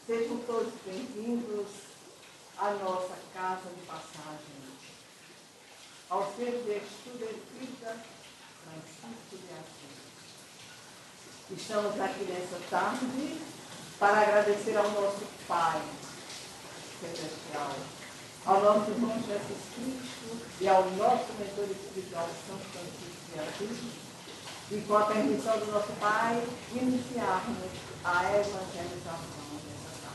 Sejam todos bem-vindos à nossa casa de passagem, ao Centro de Estudo Espírita Francisco de Assis. Estamos aqui nessa tarde para agradecer ao nosso Pai Celestial, ao nosso irmão Jesus Cristo e ao nosso mentor espiritual São Francisco de Assis, e com a permissão do nosso Pai, iniciarmos a evangelização dessa tarde.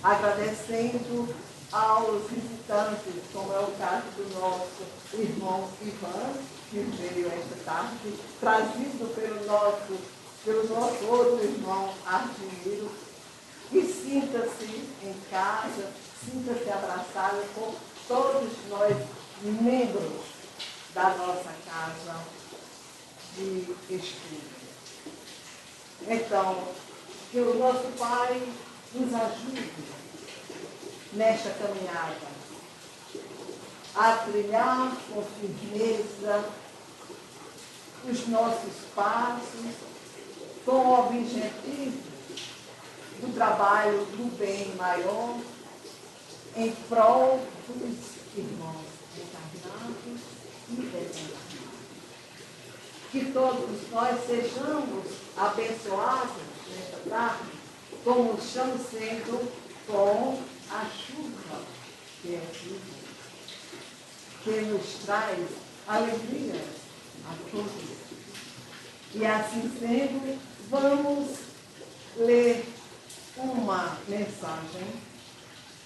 Agradecendo aos visitantes, como é o caso do nosso irmão Ivan, que veio esta tarde, trazido pelo nosso outro irmão Argimiro, e sinta-se em casa, sinta-se abraçado por todos nós, membros da nossa casa de estudo. Então, que o nosso Pai nos ajude nesta caminhada a trilhar com firmeza os nossos passos com o objetivo do trabalho do bem maior em prol dos irmãos encarnados e desencarnados. Que todos nós sejamos abençoados nesta tarde, como estamos sendo com a chuva que é viva, que nos traz alegria a todos. E assim sendo, vamos ler uma mensagem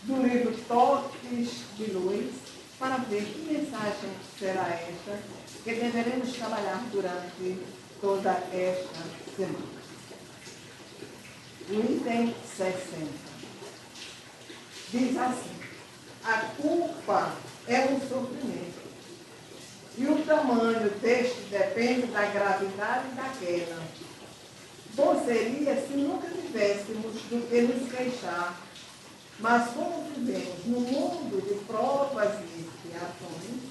do livro Toques de Luz, para ver que mensagem será esta que deveremos trabalhar durante toda esta semana. O item 60 diz assim: a culpa é um sofrimento, e o tamanho deste depende da gravidade da queda. Bom seria se nunca tivéssemos do que nos queixar, mas como vivemos no mundo de provas e expiações,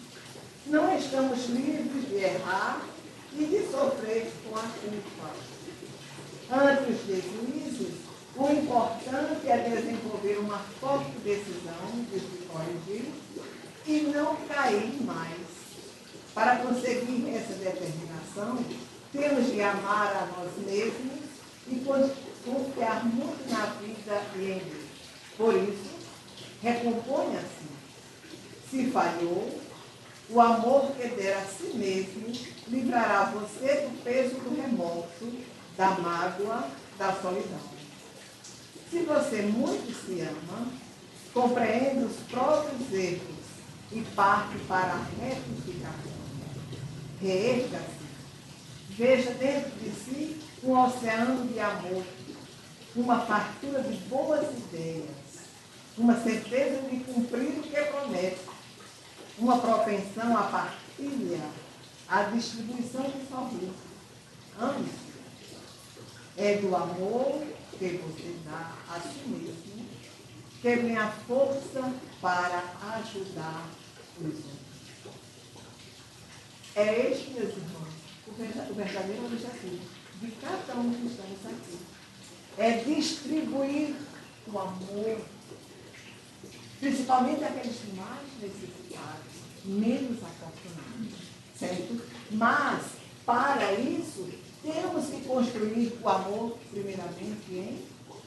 não estamos livres de errar e de sofrer com a culpa. Ante os deslizes, o importante é desenvolver uma forte decisão de se corrigir e não cair mais. Para conseguir essa determinação, temos de amar a nós mesmos e confiar muito na vida e em Deus. Por isso, recomponha-se. Se falhou, o amor que der a si mesmo livrará você do peso do remorso, da mágoa, da solidão. Se você muito se ama, compreende os próprios erros e parte para a retificação. Reerga-se. Veja dentro de si um oceano de amor, uma fartura de boas ideias, uma certeza de cumprir o que promete, uma propensão à partilha, à distribuição de sorriso. Ame-se. É do amor que você dá a si mesmo que vem a força para ajudar os outros. É este, meus irmãos, o verdadeiro objetivo de cada um que estamos aqui. É distribuir o amor, principalmente aqueles mais necessitados, menos afortunados, certo? Mas, para isso, temos que construir o amor, primeiramente, em nós,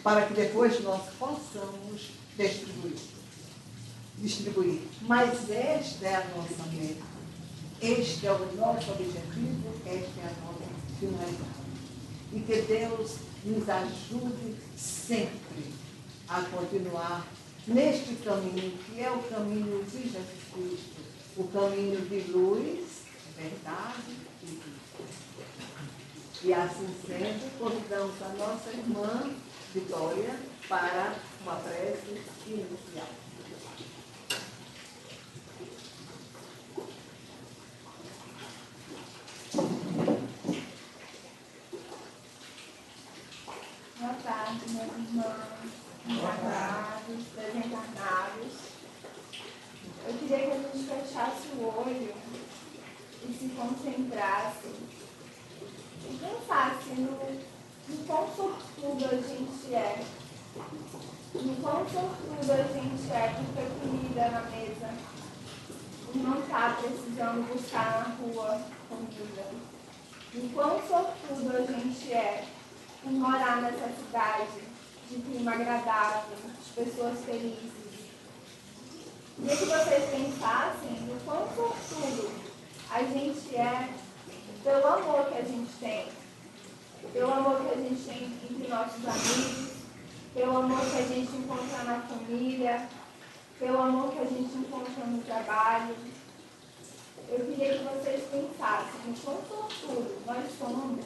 para que depois nós possamos distribuir. Mas esta é a nossa meta, este é o nosso objetivo, esta é a nossa finalidade. E que Deus nos ajude sempre a continuar neste caminho, que é o caminho de Jesus Cristo, o caminho de luz, verdade e vida. E assim sendo, convidamos a nossa irmã Vitória para uma prece inicial. Boa tarde, meus irmãos, encarnados, desencarnados. Eu queria que a gente fechasse o olho e se concentrasse e pensasse no quão sortudo a gente é. O quão sortudo a gente é por ter comida na mesa. Por não estar precisando buscar na rua comida. O quão sortudo a gente é por morar nessa cidade de clima agradável, de pessoas felizes. Queria que vocês pensassem no quão sortudo a gente é pelo amor que a gente tem. Pelo amor que a gente tem entre nossos amigos, pelo amor que a gente encontra na família, pelo amor que a gente encontra no trabalho. Eu queria que vocês pensassem no quão sortudo nós somos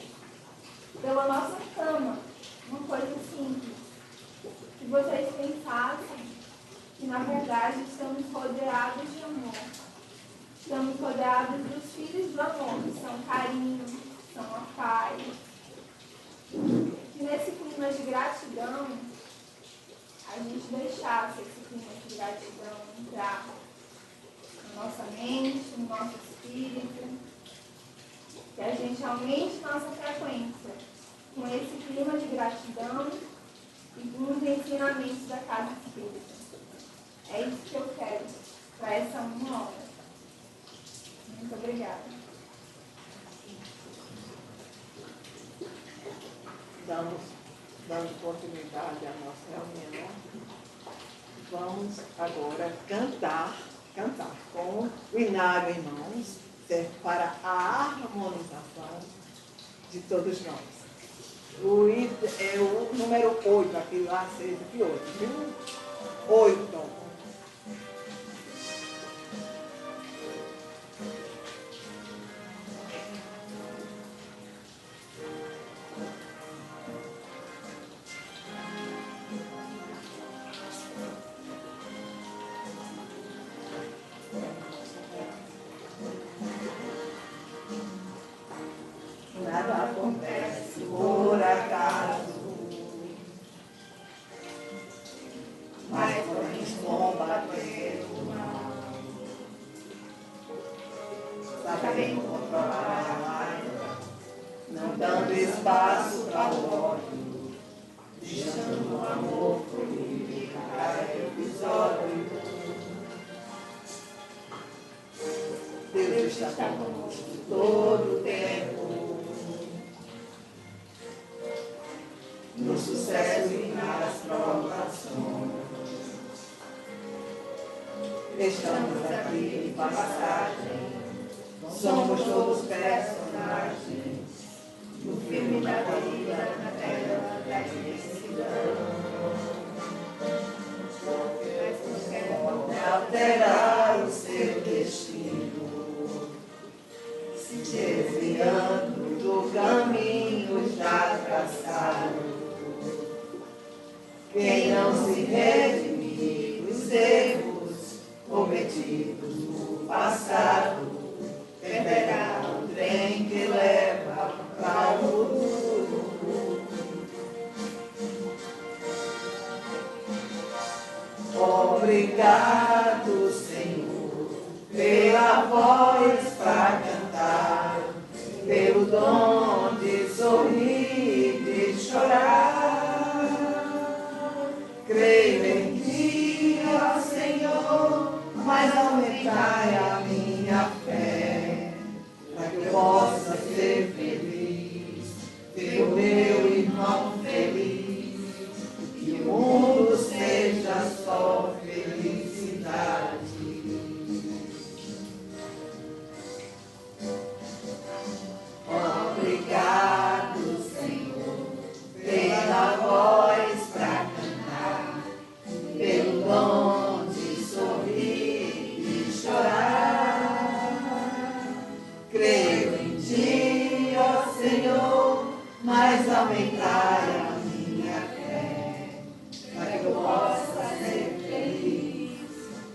pela nossa cama, uma coisa simples. Que vocês pensassem que, na verdade, estamos rodeados de amor. Estamos rodeados dos filhos do amor, que são carinho, que são a paz. Que nesse clima de gratidão, a gente deixasse esse clima de gratidão entrar na nossa mente, no nosso espírito. Que a gente aumente nossa frequência com esse clima de gratidão e com os ensinamentos da Casa Espírita. É isso que eu quero para essa 1 hora. Muito obrigada. Dando continuidade à nossa reunião, vamos agora cantar com o Inário Irmãos, para a harmonização de todos nós. É o número 8, aqui lá, 6 e 8, viu? 8. Nada acontece por acaso, mas vamos combater o mal. Sabemos controlar a raiva, não dando espaço para o ódio, deixando o amor fluidificar o episódio. Deus está conosco todo o tempo, no sucesso e nas provações. Estamos aqui de passagem, somos todos personagens no filme da vida, na tela da imensidão. Pode alterar o seu destino, se desviando do caminho já traçado. Quem não se redimir dos erros cometidos no passado, perderá o trem que leva para o futuro. Obrigado, Senhor, pela voz para cantar, pelo dom de sorrir, de chorar. Creio em Ti, ó Senhor, mas aumentai a minha fé, para que eu possa ser feliz, ver o meu irmão feliz, que o mundo seja só felicidade. Obrigado, Senhor, pela voz para cantar, pelo dom de sorrir e chorar. Creio em Ti, ó Senhor, mas aumentai a minha fé, para que eu possa ser feliz,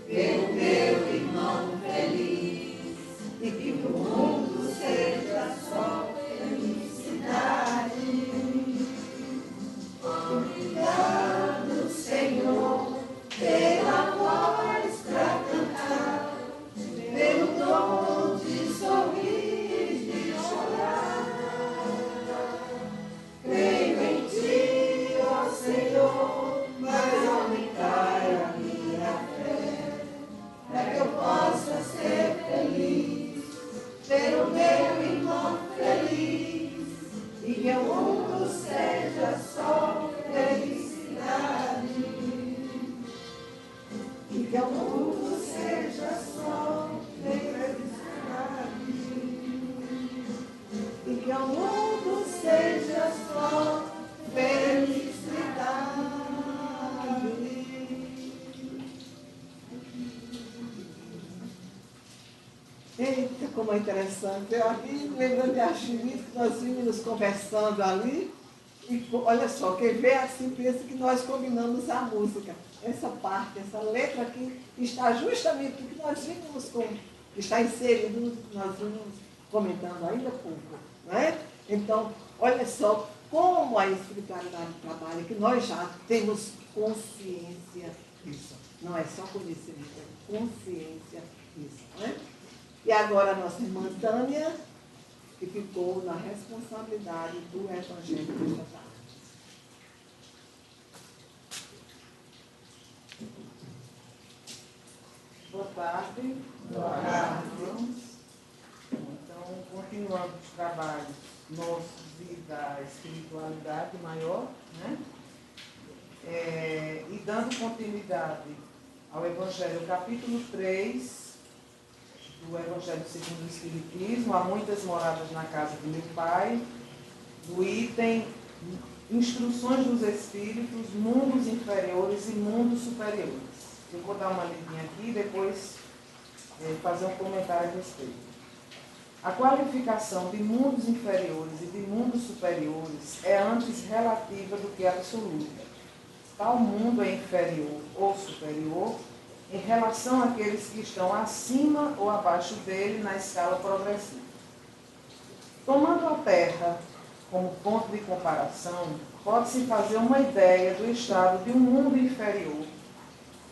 ver o meu irmão feliz, e que o mundo seja só felicidade. Obrigado, Senhor, pela voz para cantar, pelo dom de sorrir e de chorar. Creio em Ti, o mundo seja só felicidade. E que o mundo seja só felicidade. E que o mundo seja só felicidade. Eita, como é interessante. Eu aqui lembrando de Archimedes, que nós vimos conversando ali. E olha só, quem vê assim pensa que nós combinamos a música. Essa parte, essa letra aqui está justamente o que nós vimos está inserido, nós vimos comentando ainda há pouco. Não é? Então, olha só como a espiritualidade trabalha, que nós já temos consciência disso. Não é só conhecimento, é consciência disso. Não é? E agora a nossa irmã Tânia, que ficou na responsabilidade do Evangelho desta tarde. Boa tarde. Boa tarde. Então, continuando os trabalhos nossos e da espiritualidade maior, né? E dando continuidade ao Evangelho, capítulo 3, do Evangelho segundo o Espiritismo, há muitas moradas na casa de meu Pai, do item Instruções dos Espíritos, Mundos Inferiores e Mundos Superiores. Eu vou dar uma lidinha aqui e depois fazer um comentário a respeito. A qualificação de mundos inferiores e de mundos superiores é antes relativa do que absoluta. Tal mundo é inferior ou superior em relação àqueles que estão acima ou abaixo dele na escala progressiva. Tomando a Terra como ponto de comparação, pode-se fazer uma ideia do estado de um mundo inferior,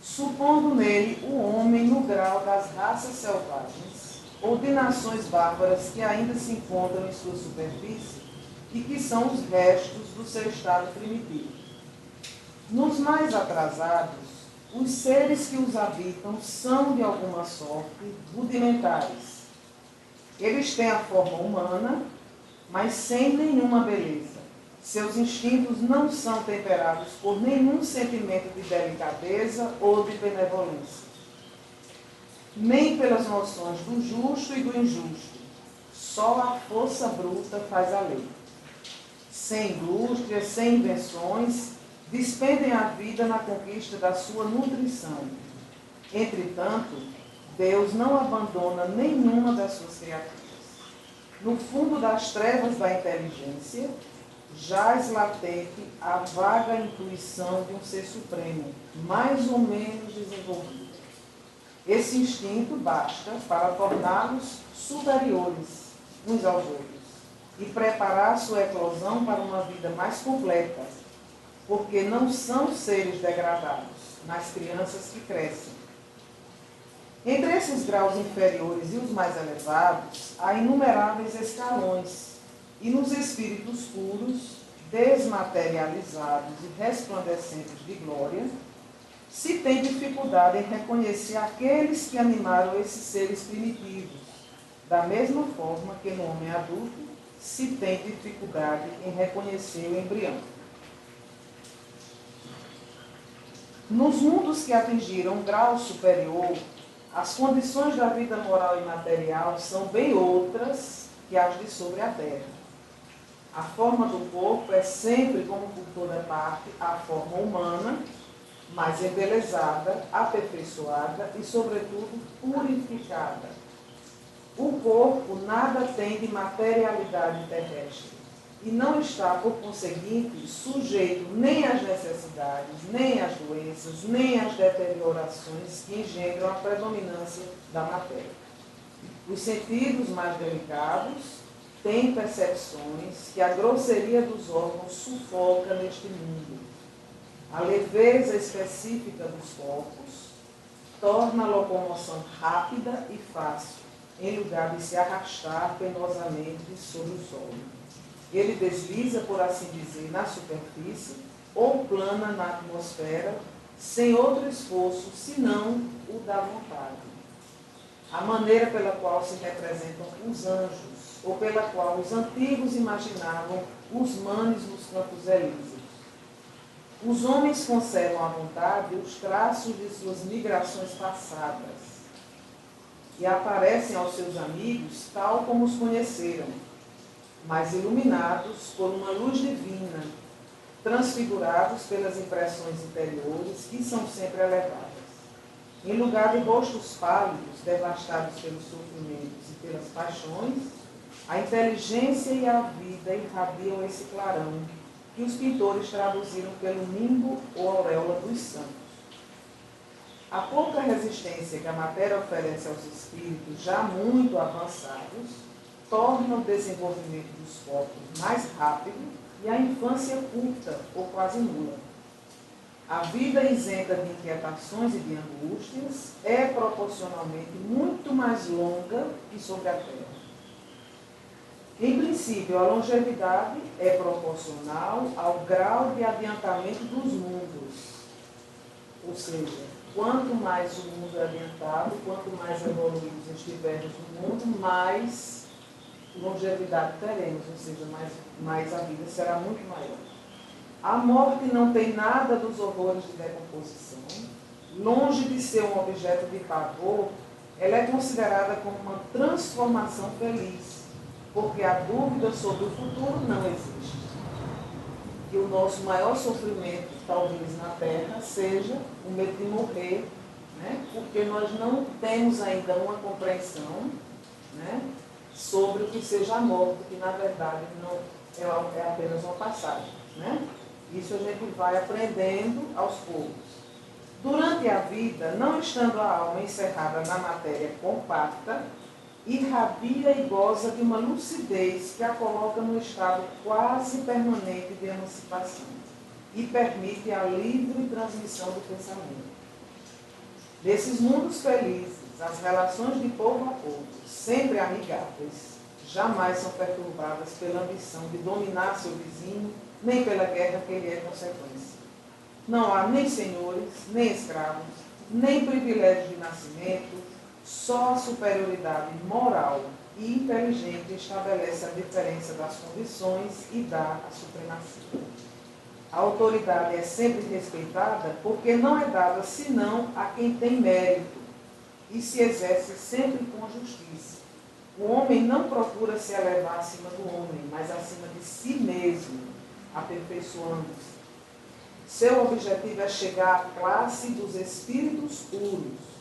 supondo nele o homem no grau das raças selvagens ou de nações bárbaras que ainda se encontram em sua superfície e que são os restos do seu estado primitivo. Nos mais atrasados, os seres que os habitam são, de alguma sorte, rudimentares. Eles têm a forma humana, mas sem nenhuma beleza. Seus instintos não são temperados por nenhum sentimento de delicadeza ou de benevolência, nem pelas noções do justo e do injusto. Só a força bruta faz a lei. Sem indústrias, sem invenções, despendem a vida na conquista da sua nutrição. Entretanto, Deus não abandona nenhuma das suas criaturas. No fundo das trevas da inteligência, jaz latente a vaga intuição de um ser supremo, mais ou menos desenvolvido. Esse instinto basta para torná-los superiores uns aos outros e preparar sua eclosão para uma vida mais completa, porque não são seres degradados nas crianças que crescem. Entre esses graus inferiores e os mais elevados, há inumeráveis escalões, e nos espíritos puros, desmaterializados e resplandecentes de glória, se tem dificuldade em reconhecer aqueles que animaram esses seres primitivos, da mesma forma que no homem adulto se tem dificuldade em reconhecer o embrião. Nos mundos que atingiram um grau superior, as condições da vida moral e material são bem outras que as de sobre a terra. A forma do corpo é sempre, como por toda parte, a forma humana, mas embelezada, aperfeiçoada e, sobretudo, purificada. O corpo nada tem de materialidade terrestre e não está, por conseguinte, sujeito nem às necessidades, nem às doenças, nem às deteriorações que engendram a predominância da matéria. Os sentidos mais delicados têm percepções que a grosseria dos órgãos sufoca neste mundo. A leveza específica dos corpos torna a locomoção rápida e fácil, em lugar de se arrastar penosamente sobre o solo. Ele desliza, por assim dizer, na superfície ou plana na atmosfera, sem outro esforço, senão o da vontade. A maneira pela qual se representam os anjos, ou pela qual os antigos imaginavam os manes nos campos elíseos. Os homens conservam à vontade os traços de suas migrações passadas e aparecem aos seus amigos tal como os conheceram, mas iluminados por uma luz divina, transfigurados pelas impressões interiores que são sempre elevadas. Em lugar de rostos pálidos, devastados pelos sofrimentos e pelas paixões, a inteligência e a vida irradiam esse clarão que os pintores traduziram pelo nimbo ou auréola dos santos. A pouca resistência que a matéria oferece aos espíritos já muito avançados torna o desenvolvimento dos corpos mais rápido e a infância curta ou quase nula. A vida isenta de inquietações e de angústias é proporcionalmente muito mais longa que sobre a Terra. Em princípio, a longevidade é proporcional ao grau de adiantamento dos mundos. Ou seja, quanto mais o mundo é adiantado, quanto mais evoluídos estivermos no mundo, mais longevidade teremos, ou seja, mais a vida será muito maior. A morte não tem nada dos horrores de decomposição. Longe de ser um objeto de pavor, ela é considerada como uma transformação feliz, porque a dúvida sobre o futuro não existe. Que o nosso maior sofrimento, talvez na Terra, seja o medo de morrer, né? Porque nós não temos ainda uma compreensão, né, sobre o que seja a morte, que na verdade não é apenas uma passagem, né? Isso a gente vai aprendendo aos poucos. Durante a vida, não estando a alma encerrada na matéria compacta, irradia e goza de uma lucidez que a coloca num estado quase permanente de emancipação e permite a livre transmissão do pensamento. Nesses mundos felizes, as relações de povo a povo, sempre amigáveis, jamais são perturbadas pela ambição de dominar seu vizinho, nem pela guerra que lhe é consequência. Não há nem senhores, nem escravos, nem privilégio de nascimento, só a superioridade moral e inteligente estabelece a diferença das condições e dá a supremacia. A autoridade é sempre respeitada porque não é dada senão a quem tem mérito e se exerce sempre com justiça. O homem não procura se elevar acima do homem, mas acima de si mesmo, aperfeiçoando-se. Seu objetivo é chegar à classe dos espíritos puros.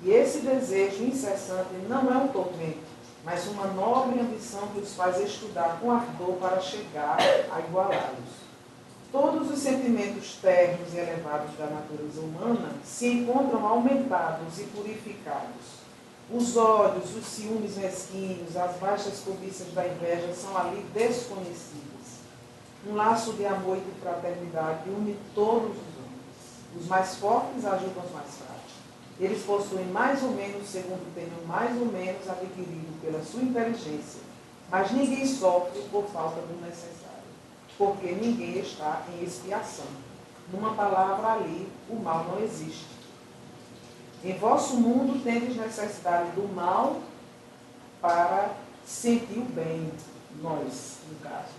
E esse desejo incessante não é um tormento, mas uma nobre ambição que os faz estudar com ardor para chegar a igualá-los. Todos os sentimentos ternos e elevados da natureza humana se encontram aumentados e purificados. Os ódios, os ciúmes mesquinhos, as baixas cobiças da inveja são ali desconhecidas. Um laço de amor e de fraternidade une todos os homens. Os mais fortes ajudam os mais fracos. Eles possuem mais ou menos, segundo tenham mais ou menos adquirido pela sua inteligência, mas ninguém sofre por falta do necessário, porque ninguém está em expiação. Numa palavra ali, o mal não existe. Em vosso mundo tendes necessidade do mal para sentir o bem, nós, no caso.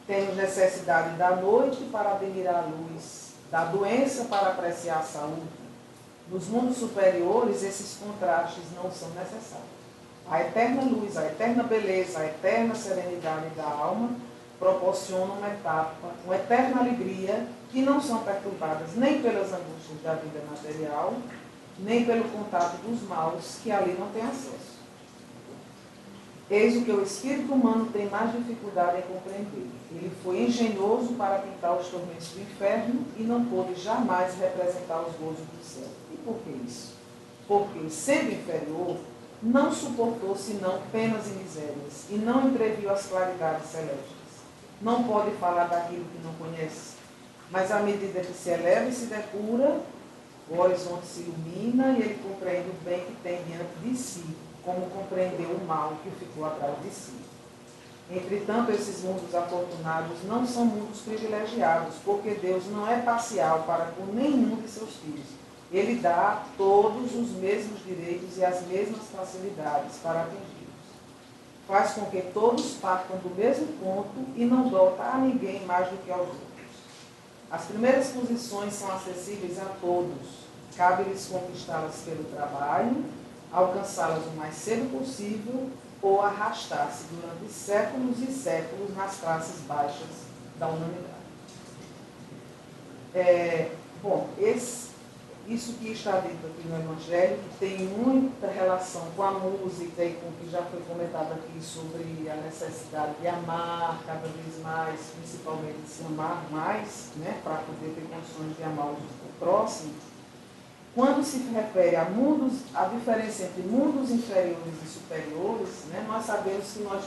Temos necessidade da noite para admirar a luz, da doença para apreciar a saúde. Nos mundos superiores, esses contrastes não são necessários. A eterna luz, a eterna beleza, a eterna serenidade da alma proporcionam uma etapa, uma eterna alegria que não são perturbadas nem pelas angústias da vida material, nem pelo contato dos maus que ali não têm acesso. Eis o que o espírito humano tem mais dificuldade em compreender. Ele foi engenhoso para pintar os tormentos do inferno e não pôde jamais representar os gozos do céu. E por que isso? Porque, sendo inferior, não suportou senão penas e misérias e não entreviu as claridades celestes. Não pode falar daquilo que não conhece, mas à medida que se eleva e se depura, o horizonte se ilumina e ele compreende o bem que tem diante de si, como compreendeu o mal que ficou atrás de si. Entretanto, esses mundos afortunados não são mundos privilegiados, porque Deus não é parcial para com nenhum de seus filhos. Ele dá a todos os mesmos direitos e as mesmas facilidades para atingi-los. faz com que todos partam do mesmo ponto e não dota a ninguém mais do que aos outros. As primeiras posições são acessíveis a todos. Cabe-lhes conquistá-las pelo trabalho, alcançá-las o mais cedo possível ou arrastar-se durante séculos e séculos nas classes baixas da humanidade. Isso que está dito aqui no Evangelho, que tem muita relação com a música e com o que já foi comentado aqui sobre a necessidade de amar cada vez mais, principalmente se amar mais, né, para poder ter condições de amar o próximo. Quando se refere a mundos, a diferença entre mundos inferiores e superiores, né, nós sabemos que nós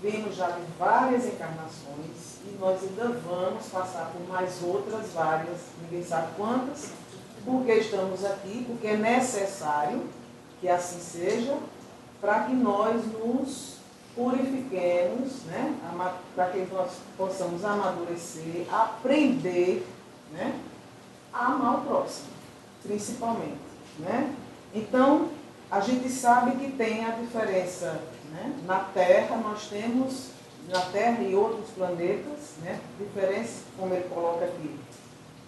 vimos já de várias encarnações e nós ainda vamos passar por mais outras várias, ninguém sabe quantas, porque estamos aqui, porque é necessário que assim seja, para que nós nos purifiquemos, né, para que nós possamos amadurecer, aprender, né, a amar o próximo, principalmente. Né? Então, a gente sabe que tem a diferença, né? Na Terra, nós temos, na Terra e outros planetas, né? Diferença, como ele coloca aqui,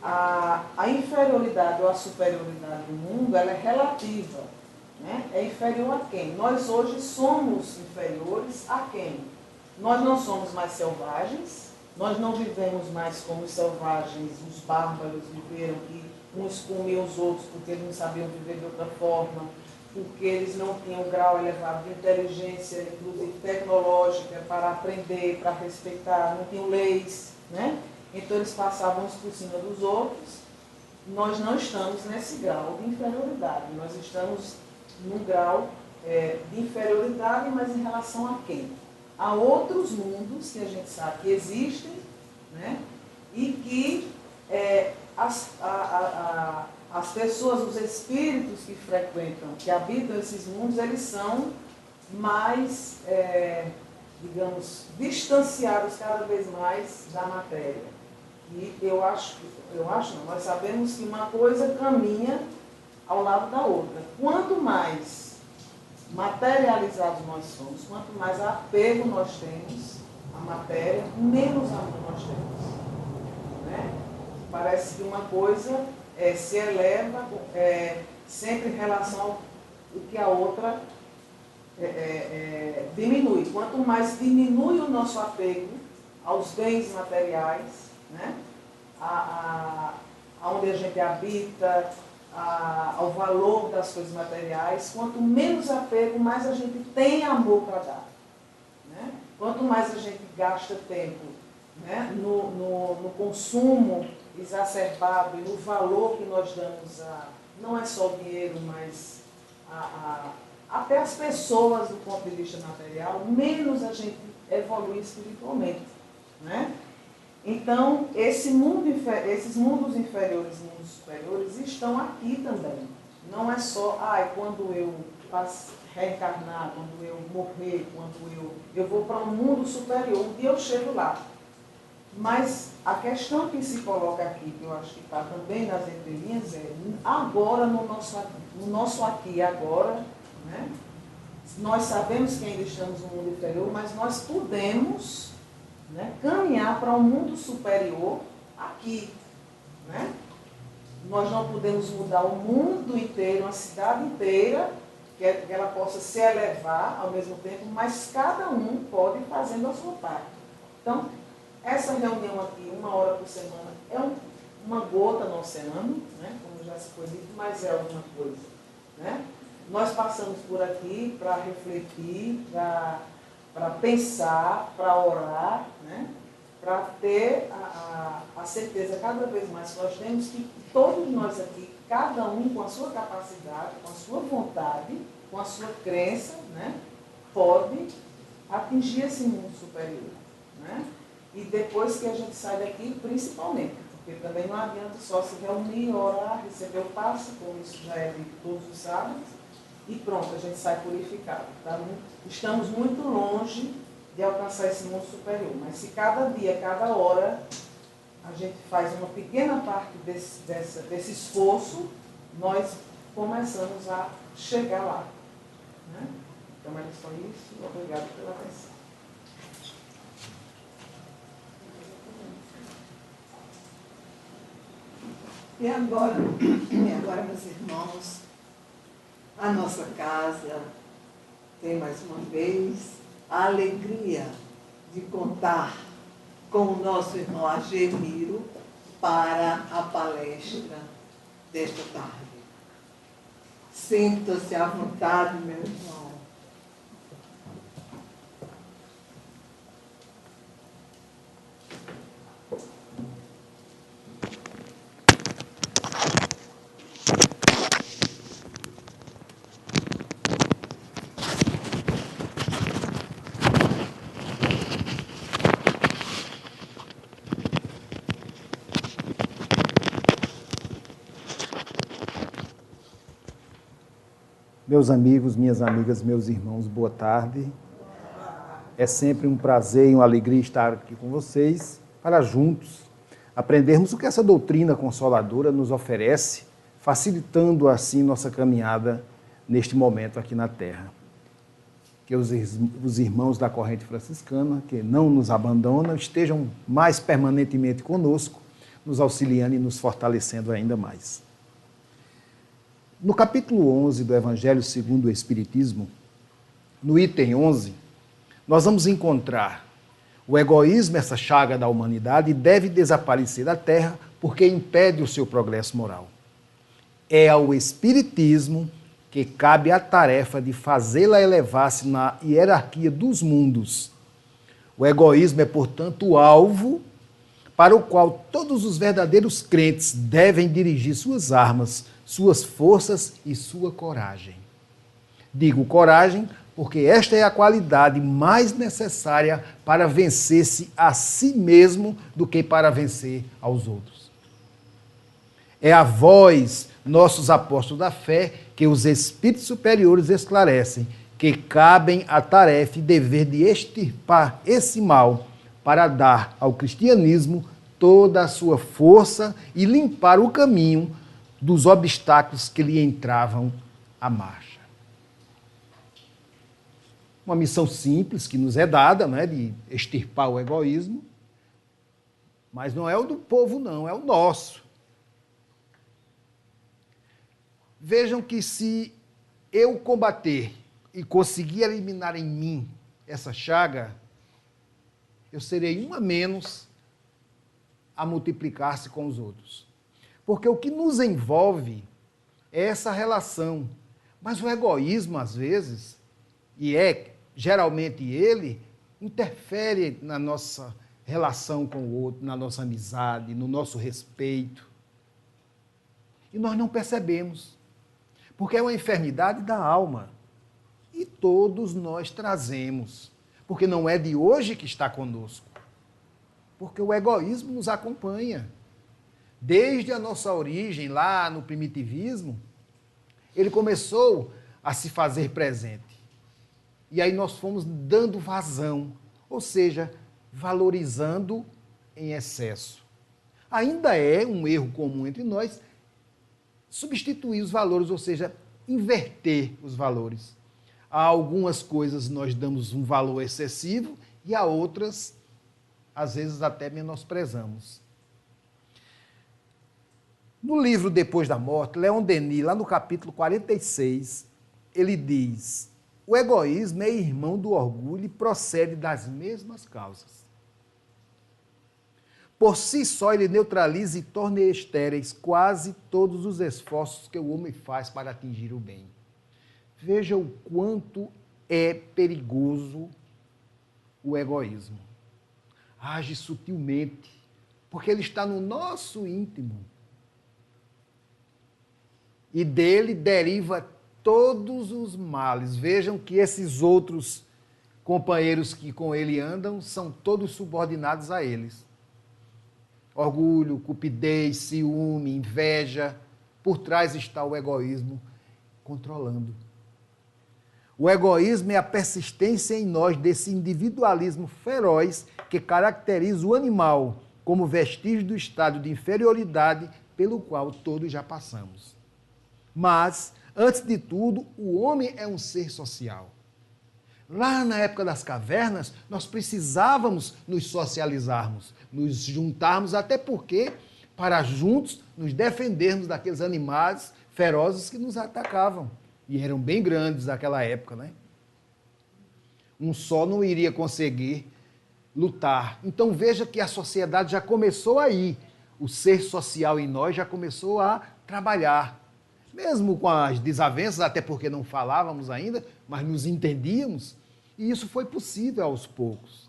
a inferioridade ou a superioridade do mundo, ela é relativa. Né? É inferior a quem? Nós hoje somos inferiores a quem? Nós não somos mais selvagens, nós não vivemos mais como os selvagens, os bárbaros viveram, que uns comiam os outros porque eles não sabiam viver de outra forma, porque eles não tinham um grau elevado de inteligência, inclusive tecnológica, para aprender, para respeitar, não tinham leis, né? Então eles passavam uns por cima dos outros. Nós não estamos nesse grau de inferioridade, nós estamos num grau de inferioridade, mas em relação a quem? A outros mundos que a gente sabe que existem, né? E que as pessoas, os espíritos que frequentam, que habitam esses mundos, eles são mais, digamos, distanciados cada vez mais da matéria. E nós sabemos que uma coisa caminha ao lado da outra. Quanto mais materializados nós somos, quanto mais apego nós temos à matéria, menos amor nós temos. Né? Parece que uma coisa se eleva sempre em relação ao que a outra diminui. Quanto mais diminui o nosso apego aos bens materiais, né? Aonde a gente habita, ao valor das coisas materiais, quanto menos apego, mais a gente tem amor para dar. Né? Quanto mais a gente gasta tempo, né, no consumo exacerbado e no valor que nós damos não é só o dinheiro, mas até as pessoas do ponto de vista material, menos a gente evolui espiritualmente. Né? Então, esses mundos inferiores e mundos superiores estão aqui também. Não é só, quando eu reencarnar, quando eu morrer, quando eu vou para um mundo superior, um dia eu chego lá. Mas a questão que se coloca aqui, que eu acho que está também nas entrelinhas, agora, no nosso aqui e agora, né? Nós sabemos que ainda estamos no mundo inferior, mas nós podemos, né, caminhar para um mundo superior aqui. Né? Nós não podemos mudar o mundo inteiro, a cidade inteira, que ela possa se elevar ao mesmo tempo, mas cada um pode ir fazendo a sua parte. Então, essa reunião aqui, 1 hora por semana, é uma gota no oceano, né, como já se foi dito, mas é alguma coisa. Né? Nós passamos por aqui para refletir, para pensar, para orar, né? Para ter a certeza cada vez mais que nós temos que todos nós aqui, cada um com a sua capacidade, com a sua vontade, com a sua crença, né? Pode atingir esse mundo superior. Né? E depois que a gente sai daqui, principalmente, porque também não adianta só se reunir, orar, receber o passe, como isso já é dito todos os sábados, e pronto, a gente sai purificado. Tá? Estamos muito longe de alcançar esse mundo superior, mas se cada dia, cada hora, a gente faz uma pequena parte desse esforço, nós começamos a chegar lá. Né? Então era só isso. Obrigado pela atenção. E agora, meus irmãos, a nossa casa tem mais uma vez a alegria de contar com o nosso irmão Agemiro para a palestra desta tarde. Sinta-se à vontade, meu irmão. Meus amigos, minhas amigas, meus irmãos, boa tarde. É sempre um prazer e uma alegria estar aqui com vocês para juntos aprendermos o que essa doutrina consoladora nos oferece, facilitando assim nossa caminhada neste momento aqui na Terra. Que os irmãos da corrente franciscana, que não nos abandonam, estejam mais permanentemente conosco, nos auxiliando e nos fortalecendo ainda mais. No capítulo 11 do Evangelho segundo o Espiritismo, no item 11, nós vamos encontrar o egoísmo, essa chaga da humanidade, deve desaparecer da Terra porque impede o seu progresso moral. É ao Espiritismo que cabe a tarefa de fazê-la elevar-se na hierarquia dos mundos. O egoísmo é, portanto, o alvo para o qual todos os verdadeiros crentes devem dirigir suas armas, suas forças e sua coragem. Digo coragem porque esta é a qualidade mais necessária para vencer-se a si mesmo do que para vencer aos outros. É a vós, nossos apóstolos da fé, que os espíritos superiores esclarecem que cabem a tarefa e dever de extirpar esse mal para dar ao cristianismo toda a sua força e limpar o caminho dos obstáculos que lhe entravam à marcha. Uma missão simples que nos é dada, né, de extirpar o egoísmo, mas não é o do povo, não, é o nosso. Vejam que se eu combater e conseguir eliminar em mim essa chaga, eu serei um a menos a multiplicar-se com os outros. Porque o que nos envolve é essa relação. Mas o egoísmo, às vezes, e é geralmente ele, interfere na nossa relação com o outro, na nossa amizade, no nosso respeito. E nós não percebemos. Porque é uma enfermidade da alma. E todos nós trazemos. Porque não é de hoje que está conosco. Porque o egoísmo nos acompanha. Desde a nossa origem, lá no primitivismo, ele começou a se fazer presente. E aí nós fomos dando vazão, ou seja, valorizando em excesso. Ainda é um erro comum entre nós substituir os valores, ou seja, inverter os valores. A algumas coisas nós damos um valor excessivo e a outras, às vezes, até menosprezamos. No livro Depois da Morte, Leon Denis, lá no capítulo 46, ele diz: o egoísmo é irmão do orgulho e procede das mesmas causas. Por si só, ele neutraliza e torna estéreis quase todos os esforços que o homem faz para atingir o bem. Veja o quanto é perigoso o egoísmo. Age sutilmente, porque ele está no nosso íntimo. E dele deriva todos os males. Vejam que esses outros companheiros que com ele andam são todos subordinados a eles. Orgulho, cupidez, ciúme, inveja. Por trás está o egoísmo controlando. O egoísmo é a persistência em nós desse individualismo feroz que caracteriza o animal como vestígio do estado de inferioridade pelo qual todos já passamos. Mas, antes de tudo, o homem é um ser social. Lá na época das cavernas, nós precisávamos nos socializarmos, nos juntarmos, até porque, para juntos nos defendermos daqueles animais ferozes que nos atacavam. E eram bem grandes naquela época, né? Um só não iria conseguir lutar. Então veja que a sociedade já começou aí. O ser social em nós já começou a trabalhar. Mesmo com as desavenças, até porque não falávamos ainda, mas nos entendíamos, e isso foi possível aos poucos.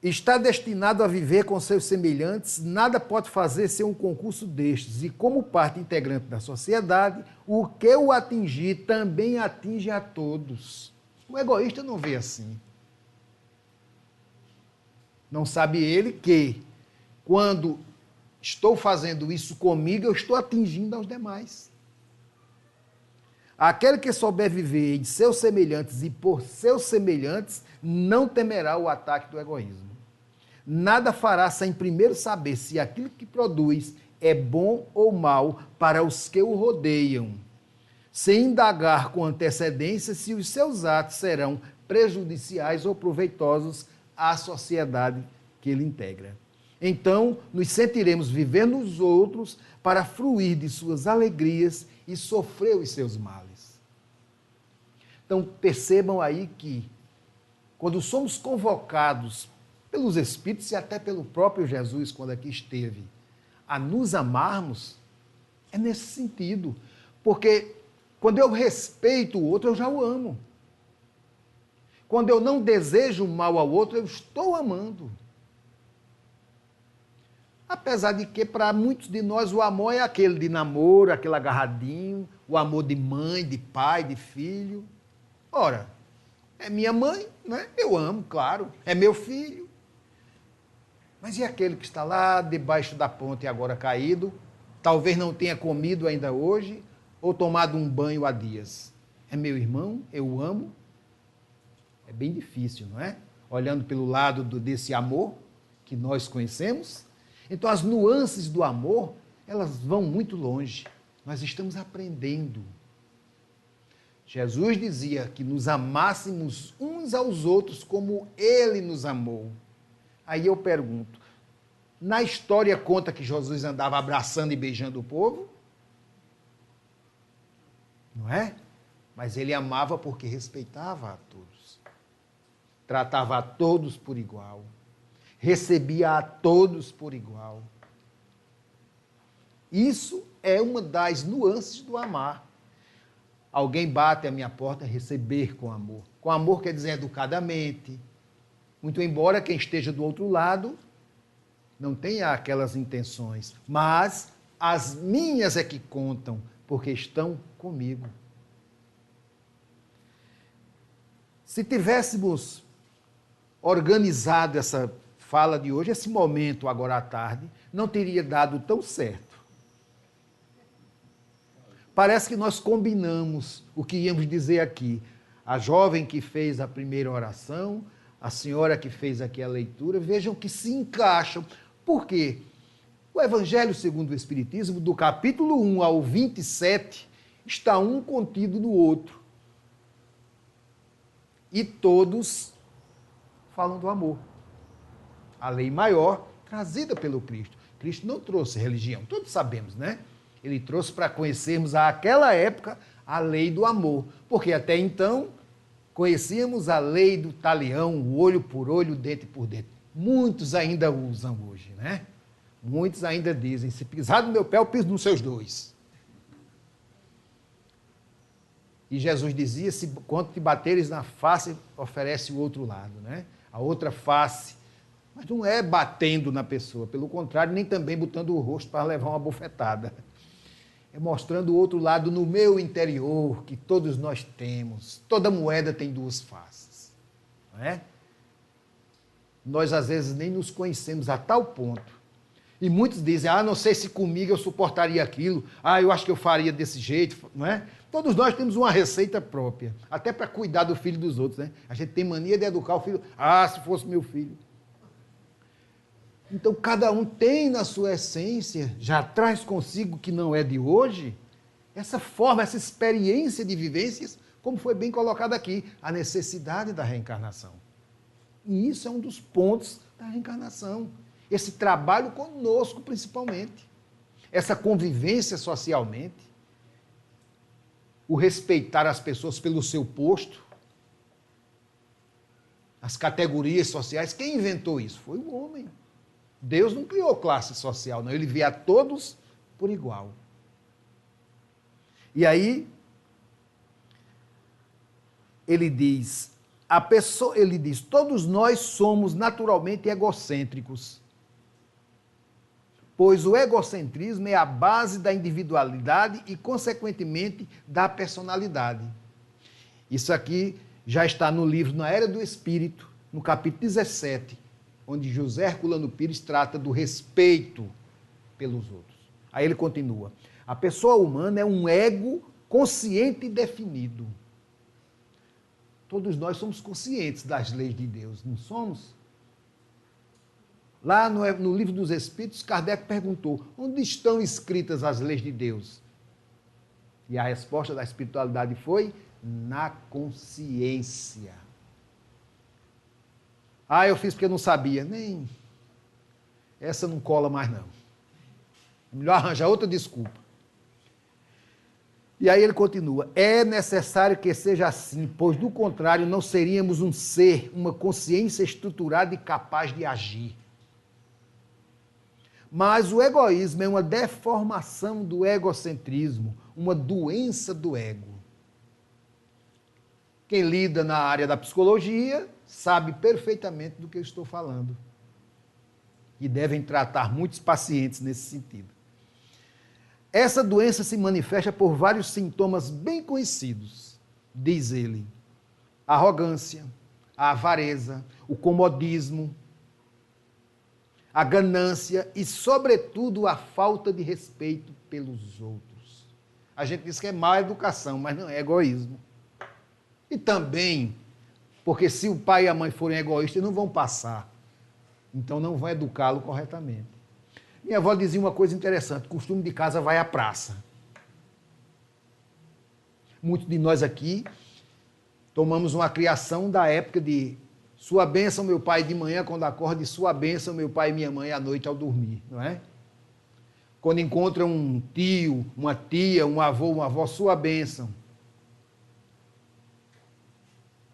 Está destinado a viver com seus semelhantes, nada pode fazer ser um concurso destes, e como parte integrante da sociedade, o que o atingir também atinge a todos. O egoísta não vê assim. Não sabe ele que, quando estou fazendo isso comigo, eu estou atingindo aos demais. Aquele que souber viver em seus semelhantes e por seus semelhantes, não temerá o ataque do egoísmo. Nada fará sem primeiro saber se aquilo que produz é bom ou mal para os que o rodeiam, sem indagar com antecedência se os seus atos serão prejudiciais ou proveitosos à sociedade que ele integra. Então, nos sentiremos viver nos outros para fruir de suas alegrias e sofrer os seus males. Então, percebam aí que, quando somos convocados pelos Espíritos e até pelo próprio Jesus, quando aqui esteve, a nos amarmos, é nesse sentido. Porque quando eu respeito o outro, eu já o amo. Quando eu não desejo mal ao outro, eu estou amando. Apesar de que, para muitos de nós, o amor é aquele de namoro, aquele agarradinho, o amor de mãe, de pai, de filho. Ora, é minha mãe, né? Eu amo, claro. É meu filho. Mas e aquele que está lá debaixo da ponte agora caído, talvez não tenha comido ainda hoje, ou tomado um banho há dias? É meu irmão, eu o amo. É bem difícil, não é? Olhando pelo lado desse amor que nós conhecemos. Então, as nuances do amor, elas vão muito longe. Nós estamos aprendendo. Jesus dizia que nos amássemos uns aos outros como Ele nos amou. Aí eu pergunto, na história conta que Jesus andava abraçando e beijando o povo? Não é? Mas Ele amava porque respeitava a todos. Tratava a todos por igual. Recebia a todos por igual. Isso é uma das nuances do amar. Alguém bate à minha porta, receber com amor. Com amor quer dizer educadamente. Muito embora quem esteja do outro lado não tenha aquelas intenções. Mas as minhas é que contam, porque estão comigo. Se tivéssemos organizado essa fala de hoje, esse momento agora à tarde, não teria dado tão certo. Parece que nós combinamos o que íamos dizer aqui. A jovem que fez a primeira oração, a senhora que fez aqui a leitura, vejam que se encaixam. Por quê? O Evangelho segundo o Espiritismo, do capítulo 1 ao 27, está um contido no outro. E todos falam do amor. A lei maior trazida pelo Cristo. Cristo não trouxe religião, todos sabemos, né? Ele trouxe para conhecermos àquela época a lei do amor, porque até então conhecíamos a lei do talião, o olho por olho, dente por dente. Muitos ainda usam hoje, né? Muitos ainda dizem, se pisar no meu pé, eu piso nos seus dois. E Jesus dizia, se quando te bateres na face, oferece o outro lado, né? A outra face. Mas não é batendo na pessoa, pelo contrário, nem também botando o rosto para levar uma bofetada. É mostrando o outro lado no meu interior, que todos nós temos. Toda moeda tem duas faces. Não é? Nós, às vezes, nem nos conhecemos a tal ponto. E muitos dizem, não sei se comigo eu suportaria aquilo, eu acho que eu faria desse jeito, não é? Todos nós temos uma receita própria, até para cuidar do filho dos outros, né? A gente tem mania de educar o filho, se fosse meu filho. Então, cada um tem na sua essência, já traz consigo que não é de hoje, essa forma, essa experiência de vivências como foi bem colocado aqui, a necessidade da reencarnação. E isso é um dos pontos da reencarnação. Esse trabalho conosco, principalmente. Essa convivência socialmente. O respeitar as pessoas pelo seu posto. As categorias sociais. Quem inventou isso? Foi o homem. Deus não criou classe social, não. Ele via a todos por igual. E aí, ele diz, todos nós somos naturalmente egocêntricos, pois o egocentrismo é a base da individualidade e, consequentemente, da personalidade. Isso aqui já está no livro Na Era do Espírito, no capítulo 17, onde José Herculano Pires trata do respeito pelos outros. Aí ele continua, a pessoa humana é um ego consciente e definido. Todos nós somos conscientes das leis de Deus, não somos? Lá no Livro dos Espíritos, Kardec perguntou, onde estão escritas as leis de Deus? E a resposta da espiritualidade foi, na consciência. Ah, eu fiz porque eu não sabia. Nem. Essa não cola mais, não. É melhor arranjar outra desculpa. E aí ele continua, é necessário que seja assim, pois do contrário não seríamos um ser, uma consciência estruturada e capaz de agir. Mas o egoísmo é uma deformação do egocentrismo, uma doença do ego. Quem lida na área da psicologia sabe perfeitamente do que eu estou falando. E devem tratar muitos pacientes nesse sentido. Essa doença se manifesta por vários sintomas bem conhecidos, diz ele. A arrogância, a avareza, o comodismo, a ganância e, sobretudo, a falta de respeito pelos outros. A gente diz que é má educação, mas não é egoísmo. E também, porque se o pai e a mãe forem egoístas, não vão passar. Então não vão educá-lo corretamente. Minha avó dizia uma coisa interessante, costume de casa vai à praça. Muitos de nós aqui tomamos uma criação da época de sua bênção, meu pai, de manhã quando acorda, e sua bênção, meu pai e minha mãe, à noite ao dormir, não é? Quando encontra um tio, uma tia, um avô, uma avó, sua bênção.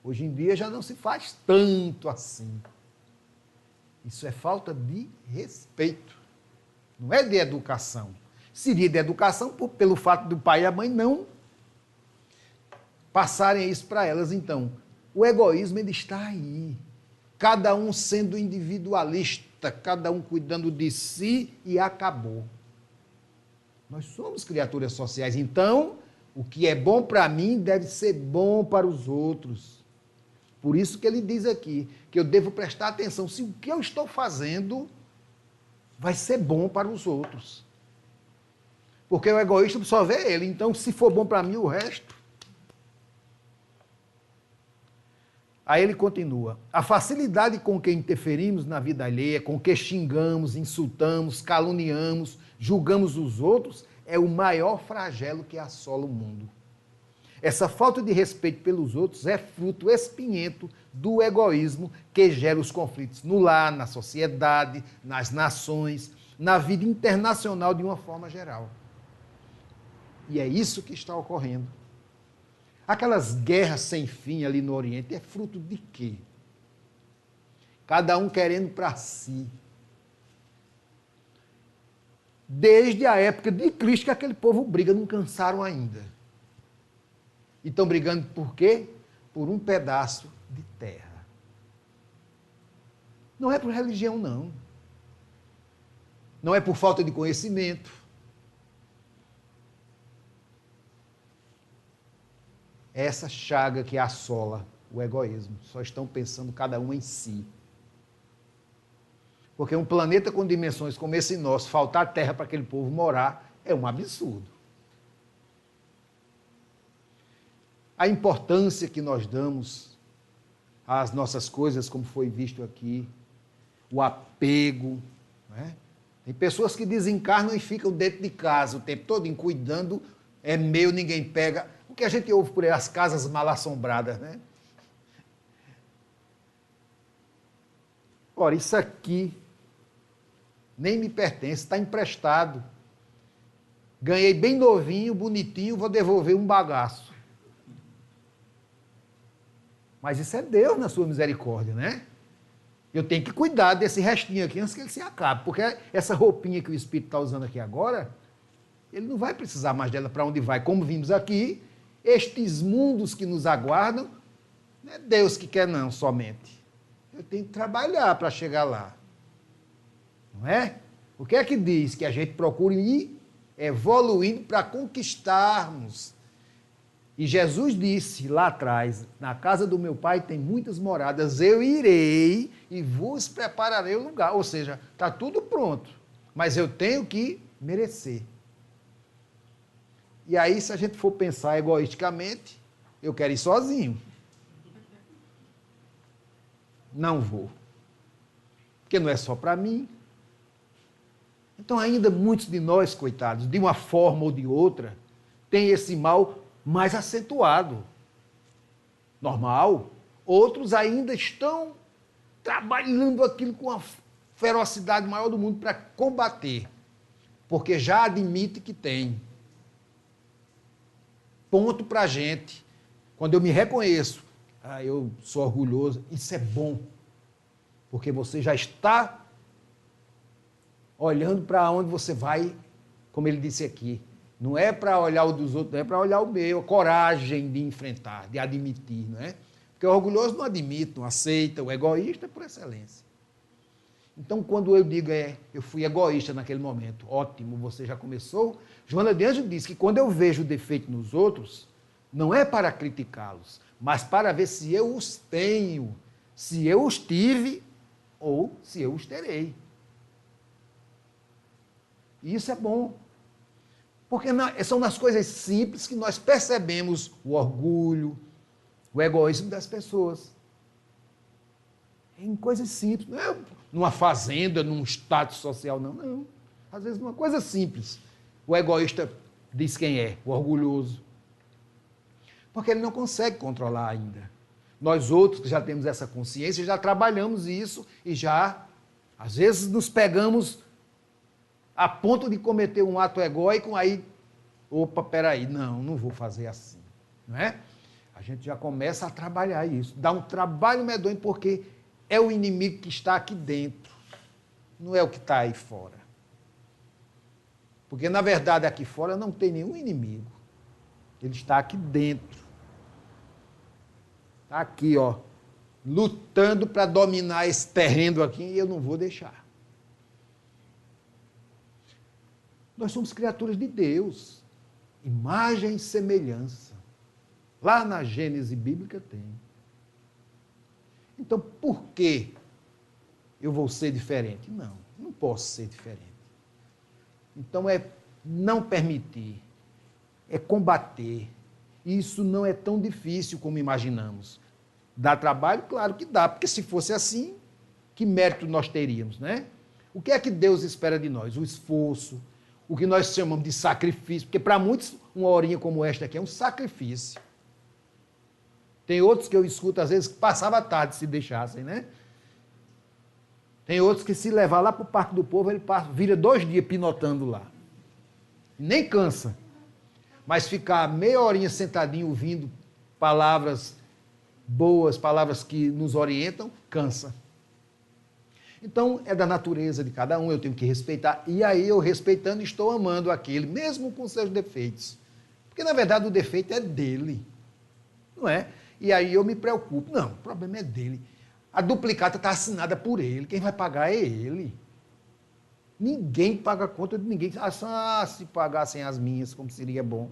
Hoje em dia já não se faz tanto assim. Isso é falta de respeito. Não é de educação. Seria de educação pelo fato do pai e a mãe não passarem isso para elas. Então, o egoísmo ele está aí. Cada um sendo individualista, cada um cuidando de si e acabou. Nós somos criaturas sociais, então o que é bom para mim deve ser bom para os outros. Por isso que ele diz aqui que eu devo prestar atenção se o que eu estou fazendo vai ser bom para os outros. Porque o egoísta só vê ele, então se for bom para mim, o resto. Aí ele continua, a facilidade com que interferimos na vida alheia, com que xingamos, insultamos, caluniamos, julgamos os outros, é o maior flagelo que assola o mundo. Essa falta de respeito pelos outros é fruto espinhento do egoísmo que gera os conflitos no lar, na sociedade, nas nações, na vida internacional de uma forma geral. E é isso que está ocorrendo. Aquelas guerras sem fim ali no Oriente é fruto de quê? Cada um querendo para si. Desde a época de Cristo que aquele povo briga, não cansaram ainda. E estão brigando por quê? Por um pedaço de terra. Não é por religião, não. Não é por falta de conhecimento. É essa chaga que assola o egoísmo. Só estão pensando cada um em si. Porque um planeta com dimensões como esse nosso, faltar terra para aquele povo morar, é um absurdo. A importância que nós damos às nossas coisas, como foi visto aqui, o apego. Né? Tem pessoas que desencarnam e ficam dentro de casa o tempo todo cuidando, é meu, ninguém pega. O que a gente ouve por aí, as casas mal assombradas, né? Ora, isso aqui nem me pertence, está emprestado. Ganhei bem novinho, bonitinho, vou devolver um bagaço. Mas isso é Deus na sua misericórdia, né? Eu tenho que cuidar desse restinho aqui antes que ele se acabe, porque essa roupinha que o Espírito está usando aqui agora, ele não vai precisar mais dela para onde vai. Como vimos aqui, estes mundos que nos aguardam, não é Deus que quer não, somente. Eu tenho que trabalhar para chegar lá. Não é? O que é que diz? Que a gente procure ir evoluindo para conquistarmos. E Jesus disse lá atrás, na casa do meu pai tem muitas moradas, eu irei e vos prepararei o lugar. Ou seja, está tudo pronto, mas eu tenho que merecer. E aí, se a gente for pensar egoisticamente, eu quero ir sozinho. Não vou. Porque não é só para mim. Então, ainda muitos de nós, coitados, de uma forma ou de outra, têm esse mal mais acentuado. Normal. Outros ainda estão trabalhando aquilo com a ferocidade maior do mundo para combater. Porque já admite que tem. Ponto para a gente. Quando eu me reconheço, eu sou orgulhoso, isso é bom. Porque você já está olhando para onde você vai, como ele disse aqui. Não é para olhar o dos outros, não é para olhar o meu. A coragem de enfrentar, de admitir, não é? Porque o orgulhoso não admite, não aceita, o egoísta é por excelência. Então, quando eu digo, eu fui egoísta naquele momento, ótimo, você já começou. Joana de Ângeles diz que quando eu vejo o defeito nos outros, não é para criticá-los, mas para ver se eu os tenho, se eu os tive ou se eu os terei. E isso é bom. Porque são nas coisas simples que nós percebemos o orgulho, o egoísmo das pessoas. Em coisas simples. Não é numa fazenda, num status social, não. Não. Às vezes, numa coisa simples. O egoísta diz quem é, o orgulhoso. Porque ele não consegue controlar ainda. Nós outros que já temos essa consciência, já trabalhamos isso e já, às vezes, nos pegamos a ponto de cometer um ato egóico, aí, opa, peraí, não vou fazer assim, não é? A gente já começa a trabalhar isso, dá um trabalho medonho, porque é o inimigo que está aqui dentro, não é o que está aí fora. Porque, na verdade, aqui fora não tem nenhum inimigo, ele está aqui dentro. Está aqui, ó, lutando para dominar esse terreno aqui, e eu não vou deixar. Nós somos criaturas de Deus, imagem e semelhança. Lá na Gênese bíblica tem. Então, por que eu vou ser diferente? Não posso ser diferente. Então, é não permitir, é combater. Isso não é tão difícil como imaginamos. Dá trabalho? Claro que dá, porque se fosse assim, que mérito nós teríamos, né? O que é que Deus espera de nós? O esforço, o que nós chamamos de sacrifício, porque para muitos uma horinha como esta aqui é um sacrifício. Tem outros que eu escuto, às vezes, que passava a tarde se deixassem, né? Tem outros que se levar lá para o Parque do Povo, ele vira 2 dias pinotando lá. Nem cansa. Mas ficar meia horinha sentadinho ouvindo palavras boas, palavras que nos orientam, cansa. Então, é da natureza de cada um, eu tenho que respeitar. E aí, eu respeitando, estou amando aquele, mesmo com seus defeitos. Porque, na verdade, o defeito é dele. Não é? E aí eu me preocupo. Não, o problema é dele. A duplicata está assinada por ele. Quem vai pagar é ele. Ninguém paga conta de ninguém. Se pagassem as minhas, como seria bom.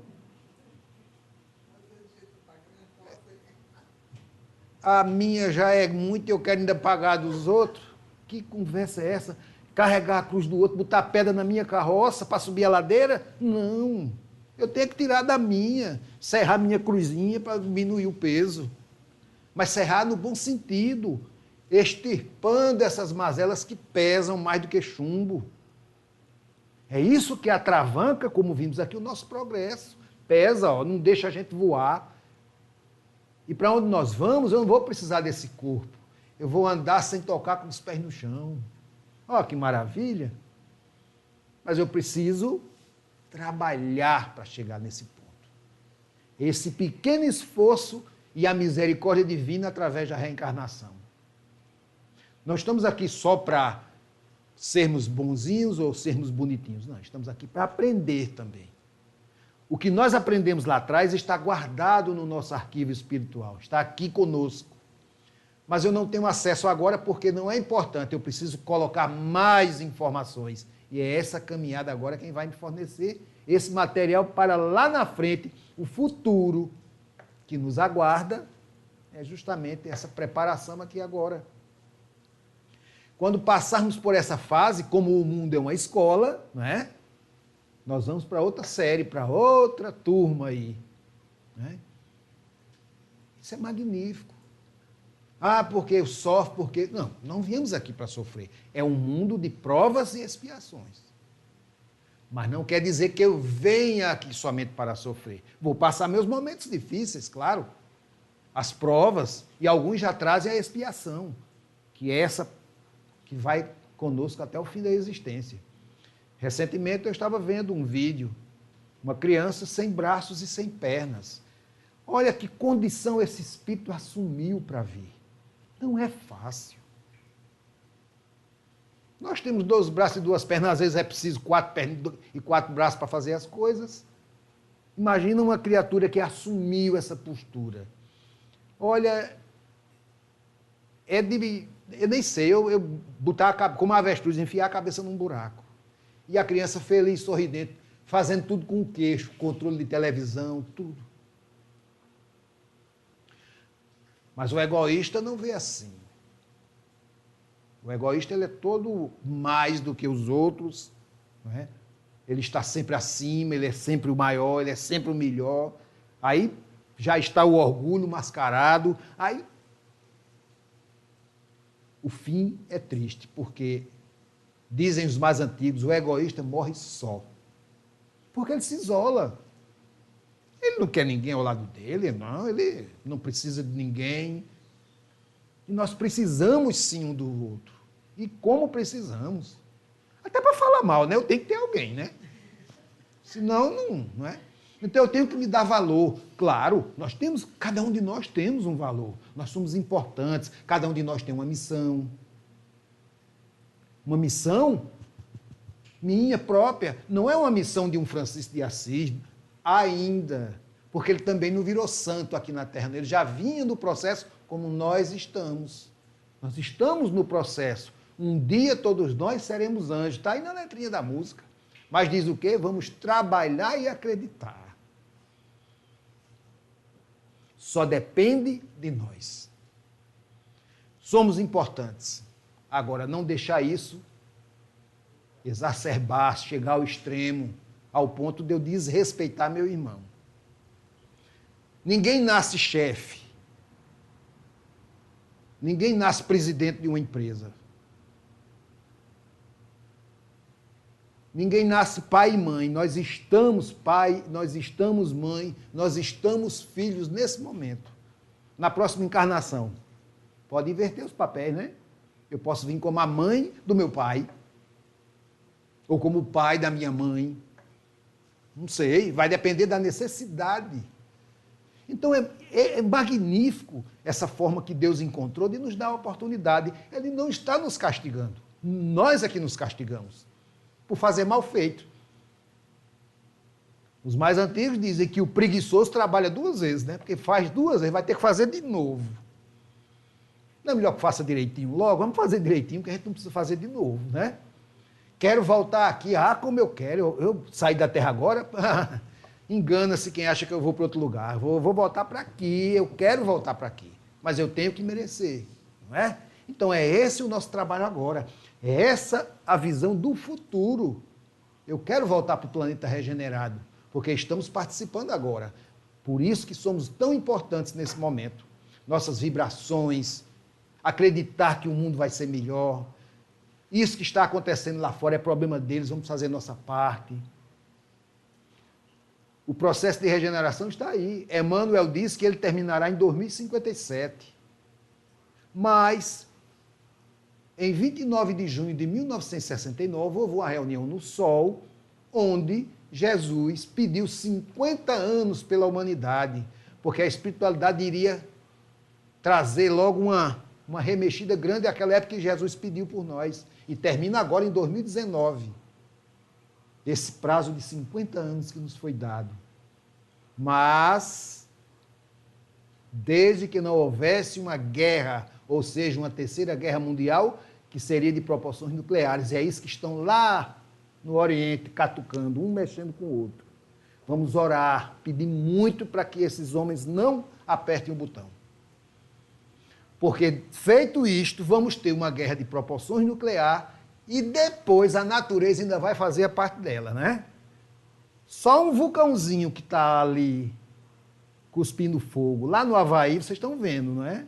A minha já é muito e eu quero ainda pagar dos outros. Que conversa é essa? Carregar a cruz do outro, botar pedra na minha carroça para subir a ladeira? Não. Eu tenho que tirar da minha, serrar minha cruzinha para diminuir o peso. Mas serrar no bom sentido, extirpando essas mazelas que pesam mais do que chumbo. É isso que atravanca, como vimos aqui, o nosso progresso. pesa, ó, não deixa a gente voar. E para onde nós vamos, eu não vou precisar desse corpo. Eu vou andar sem tocar com os pés no chão. Ó, que maravilha. Mas eu preciso trabalhar para chegar nesse ponto. Esse pequeno esforço e a misericórdia divina através da reencarnação. Não estamos aqui só para sermos bonzinhos ou sermos bonitinhos. Não, estamos aqui para aprender também. O que nós aprendemos lá atrás está guardado no nosso arquivo espiritual, está aqui conosco. Mas eu não tenho acesso agora porque não é importante, eu preciso colocar mais informações. E é essa caminhada agora quem vai me fornecer esse material para lá na frente, o futuro que nos aguarda, é justamente essa preparação aqui agora. Quando passarmos por essa fase, como o mundo é uma escola, não é? Nós vamos para outra série, para outra turma aí. Né? Isso é magnífico. Ah, porque eu sofro, porque... Não, não viemos aqui para sofrer. É um mundo de provas e expiações. Mas não quer dizer que eu venha aqui somente para sofrer. Vou passar meus momentos difíceis, claro. As provas, e alguns já trazem a expiação, que é essa que vai conosco até o fim da existência. Recentemente eu estava vendo um vídeo, uma criança sem braços e sem pernas. Olha que condição esse espírito assumiu para vir. Não é fácil. Nós temos 2 braços e 2 pernas, às vezes é preciso 4 pernas e 4 braços para fazer as coisas. Imagina uma criatura que assumiu essa postura. Olha, eu nem sei, eu botar como uma avestruz, enfiar a cabeça num buraco. E a criança feliz, sorridente, fazendo tudo com o queixo, controle de televisão, tudo. Mas o egoísta não vê assim. O egoísta ele é todo mais do que os outros, não é? Ele está sempre acima, ele é sempre o maior, ele é sempre o melhor. Aí já está o orgulho mascarado. Aí o fim é triste, porque dizem os mais antigos, o egoísta morre só. Porque ele se isola. Ele não quer ninguém ao lado dele, não, ele não precisa de ninguém. E nós precisamos sim um do outro. E como precisamos? Até para falar mal, né? Eu tenho que ter alguém, né? Senão, não é? Então eu tenho que me dar valor. Claro, cada um de nós temos um valor. Nós somos importantes, cada um de nós tem uma missão. Uma missão minha própria, não é uma missão de um Francisco de Assis, ainda, porque ele também não virou santo aqui na Terra, ele já vinha do processo como nós estamos. Nós estamos no processo. Um dia todos nós seremos anjos. Está aí na letrinha da música. Mas diz o quê? Vamos trabalhar e acreditar. Só depende de nós. Somos importantes. Agora, não deixar isso exacerbar, chegar ao extremo, ao ponto de eu desrespeitar meu irmão. Ninguém nasce chefe. Ninguém nasce presidente de uma empresa. Ninguém nasce pai e mãe. Nós estamos pai, nós estamos mãe, nós estamos filhos nesse momento. Na próxima encarnação. Pode inverter os papéis, né? Eu posso vir como a mãe do meu pai. Ou como o pai da minha mãe. Não sei, vai depender da necessidade. Então é magnífico essa forma que Deus encontrou de nos dar a oportunidade. Ele não está nos castigando. Nós é que nos castigamos por fazer mal feito. Os mais antigos dizem que o preguiçoso trabalha 2 vezes, né? Porque faz 2 vezes, vai ter que fazer de novo. Não é melhor que faça direitinho logo? Vamos fazer direitinho, que a gente não precisa fazer de novo, né? Quero voltar aqui, como eu quero, eu saí da Terra agora, engana-se quem acha que eu vou para outro lugar. Vou voltar para aqui, eu quero voltar para aqui, mas eu tenho que merecer, não é? Então é esse o nosso trabalho agora, é essa a visão do futuro. Eu quero voltar para o planeta regenerado, porque estamos participando agora. Por isso que somos tão importantes nesse momento. Nossas vibrações, acreditar que o mundo vai ser melhor. Isso que está acontecendo lá fora é problema deles, vamos fazer nossa parte. O processo de regeneração está aí. Emmanuel diz que ele terminará em 2057. Mas, em 29 de junho de 1969, houve uma reunião no Sol, onde Jesus pediu 50 anos pela humanidade, porque a espiritualidade iria trazer logo uma remexida grande àquela época que Jesus pediu por nós. E termina agora em 2019. Esse prazo de 50 anos que nos foi dado. Mas, desde que não houvesse uma guerra, ou seja, uma terceira guerra mundial, que seria de proporções nucleares. E é isso que estão lá no Oriente, catucando, um mexendo com o outro. Vamos orar, pedir muito para que esses homens não apertem o botão. Porque, feito isto, vamos ter uma guerra de proporções nuclear e depois a natureza ainda vai fazer a parte dela, né? Só um vulcãozinho que está ali cuspindo fogo. Lá no Havaí, vocês estão vendo, não é?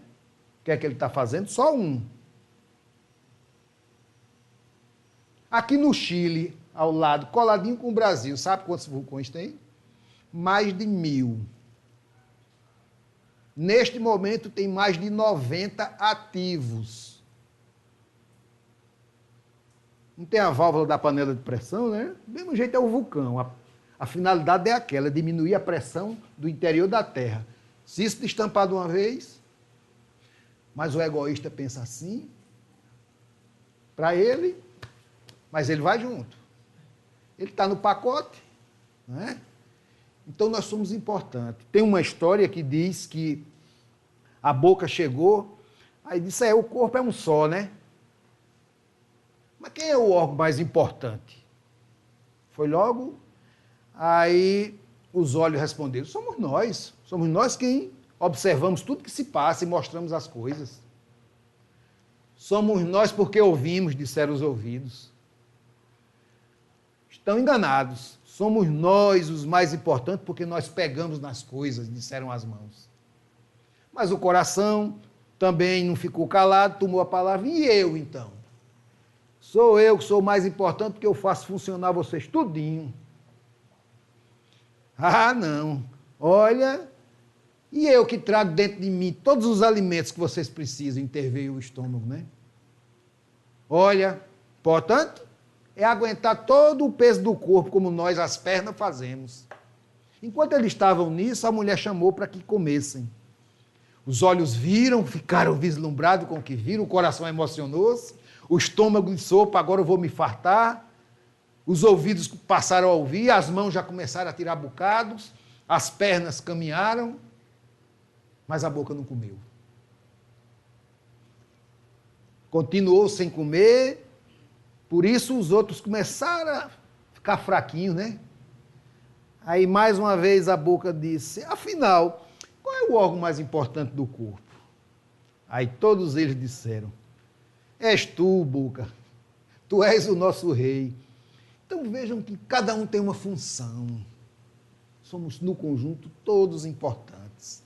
O que é que ele está fazendo? Só um. Aqui no Chile, ao lado, coladinho com o Brasil, sabe quantos vulcões tem? Mais de 1000. Neste momento tem mais de 90 ativos. Não tem a válvula da panela de pressão, né? Do mesmo jeito é o vulcão. A finalidade é aquela, diminuir a pressão do interior da Terra. Se isso destampar de uma vez, mas o egoísta pensa assim, para ele, mas ele vai junto. Ele está no pacote, não é? Então nós somos importantes. Tem uma história que diz que a boca chegou, aí disse, o corpo é um só, né? Mas quem é o órgão mais importante? Foi logo, aí os olhos responderam, somos nós quem observamos tudo que se passa e mostramos as coisas. Somos nós porque ouvimos, disseram os ouvidos. Estão enganados. Somos nós os mais importantes porque nós pegamos nas coisas, disseram as mãos. Mas o coração também não ficou calado, tomou a palavra. E eu, então? Sou eu que sou o mais importante porque eu faço funcionar vocês tudinho. Ah, não. Olha, e eu que trago dentro de mim todos os alimentos que vocês precisam, interveio o estômago, né? Olha, portanto, é aguentar todo o peso do corpo, como nós, as pernas, fazemos. Enquanto eles estavam nisso, a mulher chamou para que comessem. Os olhos viram, ficaram vislumbrados com o que viram, o coração emocionou-se, o estômago de sopa, agora eu vou me fartar, os ouvidos passaram a ouvir, as mãos já começaram a tirar bocados, as pernas caminharam, mas a boca não comeu. Continuou sem comer, por isso os outros começaram a ficar fraquinhos, né? Aí mais uma vez a boca disse, afinal, qual é o órgão mais importante do corpo? Aí todos eles disseram, és tu, boca, tu és o nosso rei. Então vejam que cada um tem uma função. Somos no conjunto todos importantes.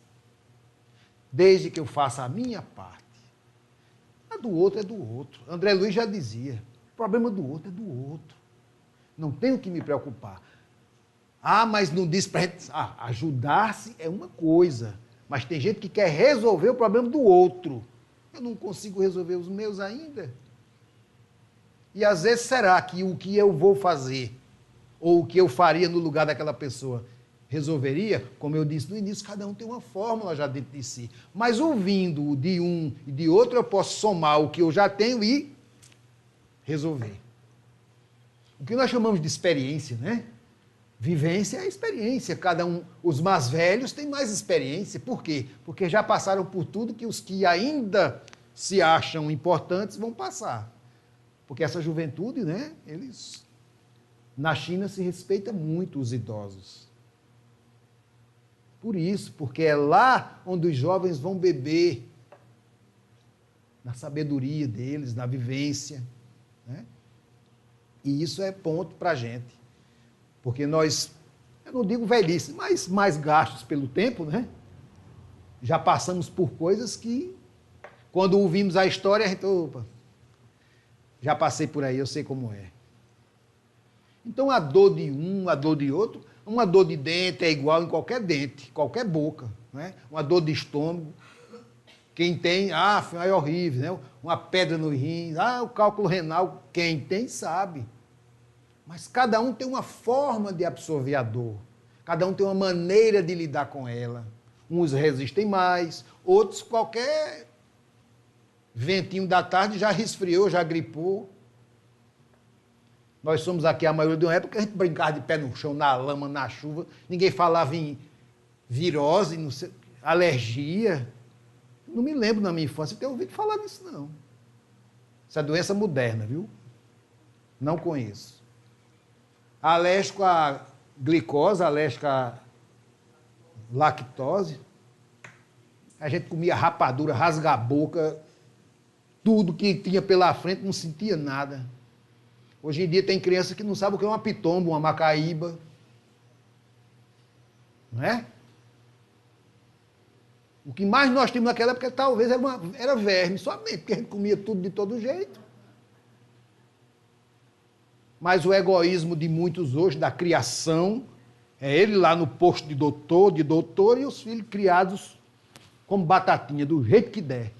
Desde que eu faça a minha parte. A do outro é do outro. André Luiz já dizia, o problema do outro é do outro. Não tenho que me preocupar. Ah, mas não diz para a gente... ajudar-se é uma coisa, mas tem gente que quer resolver o problema do outro. Eu não consigo resolver os meus ainda. E às vezes será que o que eu vou fazer, ou o que eu faria no lugar daquela pessoa, resolveria? Como eu disse no início, cada um tem uma fórmula já dentro de si. Mas ouvindo de um e de outro, eu posso somar o que eu já tenho e resolver. O que nós chamamos de experiência, né? Vivência é experiência. Cada um, os mais velhos têm mais experiência. Por quê? Porque já passaram por tudo que os que ainda se acham importantes vão passar. Porque essa juventude, né? Eles... Na China se respeita muito os idosos. Por isso, porque é lá onde os jovens vão beber na sabedoria deles, na vivência, né? E isso é ponto para a gente. Porque nós, eu não digo velhice, mas mais gastos pelo tempo, né? Já passamos por coisas que, quando ouvimos a história, a gente, opa, já passei por aí, eu sei como é. Então, a dor de um, a dor de outro, uma dor de dente é igual em qualquer dente, qualquer boca. Né? Uma dor de estômago, quem tem, é horrível, né? Uma pedra no rim, o cálculo renal, quem tem sabe. Mas cada um tem uma forma de absorver a dor, cada um tem uma maneira de lidar com ela. Uns resistem mais, outros qualquer ventinho da tarde já resfriou, já gripou. Nós somos aqui a maioria de uma época que a gente brincava de pé no chão, na lama, na chuva, ninguém falava em virose, não sei, alergia. Não me lembro na minha infância ter ouvido falar disso, não. Isso é doença moderna, viu? Não conheço. Alérgico à glicose, alérgico à lactose. A gente comia rapadura, rasga a boca, tudo que tinha pela frente, não sentia nada. Hoje em dia tem criança que não sabe o que é uma pitomba, uma macaíba. Não é? O que mais nós tínhamos naquela época talvez era verme, somente, porque a gente comia tudo de todo jeito. Mas o egoísmo de muitos hoje, da criação, é ele lá no posto de doutor, e os filhos criados como batatinha, do jeito que der.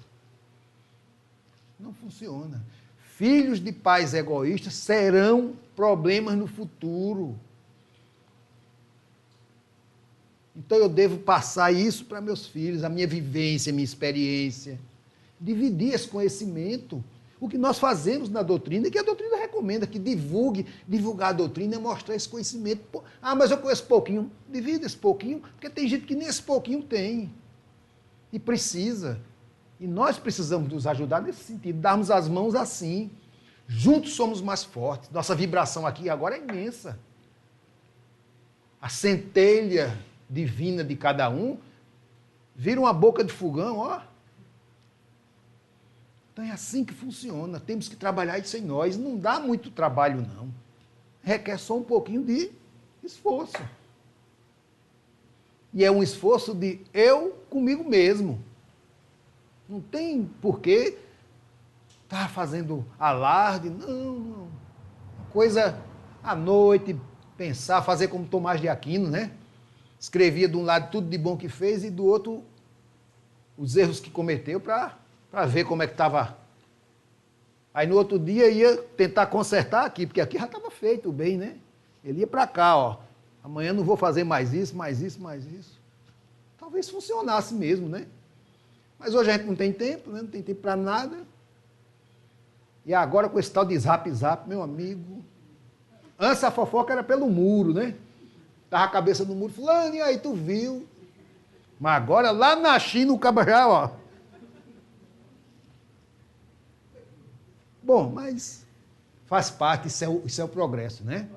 Não funciona. Filhos de pais egoístas serão problemas no futuro. Então eu devo passar isso para meus filhos, a minha vivência, a minha experiência. Dividir esse conhecimento. O que nós fazemos na doutrina, que a doutrina recomenda, que divulgar a doutrina é mostrar esse conhecimento. Mas eu conheço pouquinho. Divida esse pouquinho, porque tem gente que nem esse pouquinho tem. E precisa. E nós precisamos nos ajudar nesse sentido, darmos as mãos assim. Juntos somos mais fortes. Nossa vibração aqui agora é imensa. A centelha divina de cada um vira uma boca de fogão, ó. Então é assim que funciona. Temos que trabalhar isso em nós. Não dá muito trabalho, não. Requer só um pouquinho de esforço. E é um esforço de eu comigo mesmo. Não tem porquê estar fazendo alarde. Não. Coisa à noite, pensar, fazer como Tomás de Aquino, né? Escrevia de um lado tudo de bom que fez e do outro os erros que cometeu para ver como é que estava. Aí no outro dia ia tentar consertar aqui, porque aqui já estava feito bem, né? Ele ia para cá, ó. Amanhã não vou fazer mais isso. Talvez funcionasse mesmo, né? Mas hoje a gente não tem tempo, né? Não tem tempo para nada. E agora com esse tal de zap, meu amigo. Antes a fofoca era pelo muro, né? Tava a cabeça no muro, fulano, e aí tu viu? Mas agora lá na China o cabo já, ó. Bom, mas faz parte, isso é o progresso, né?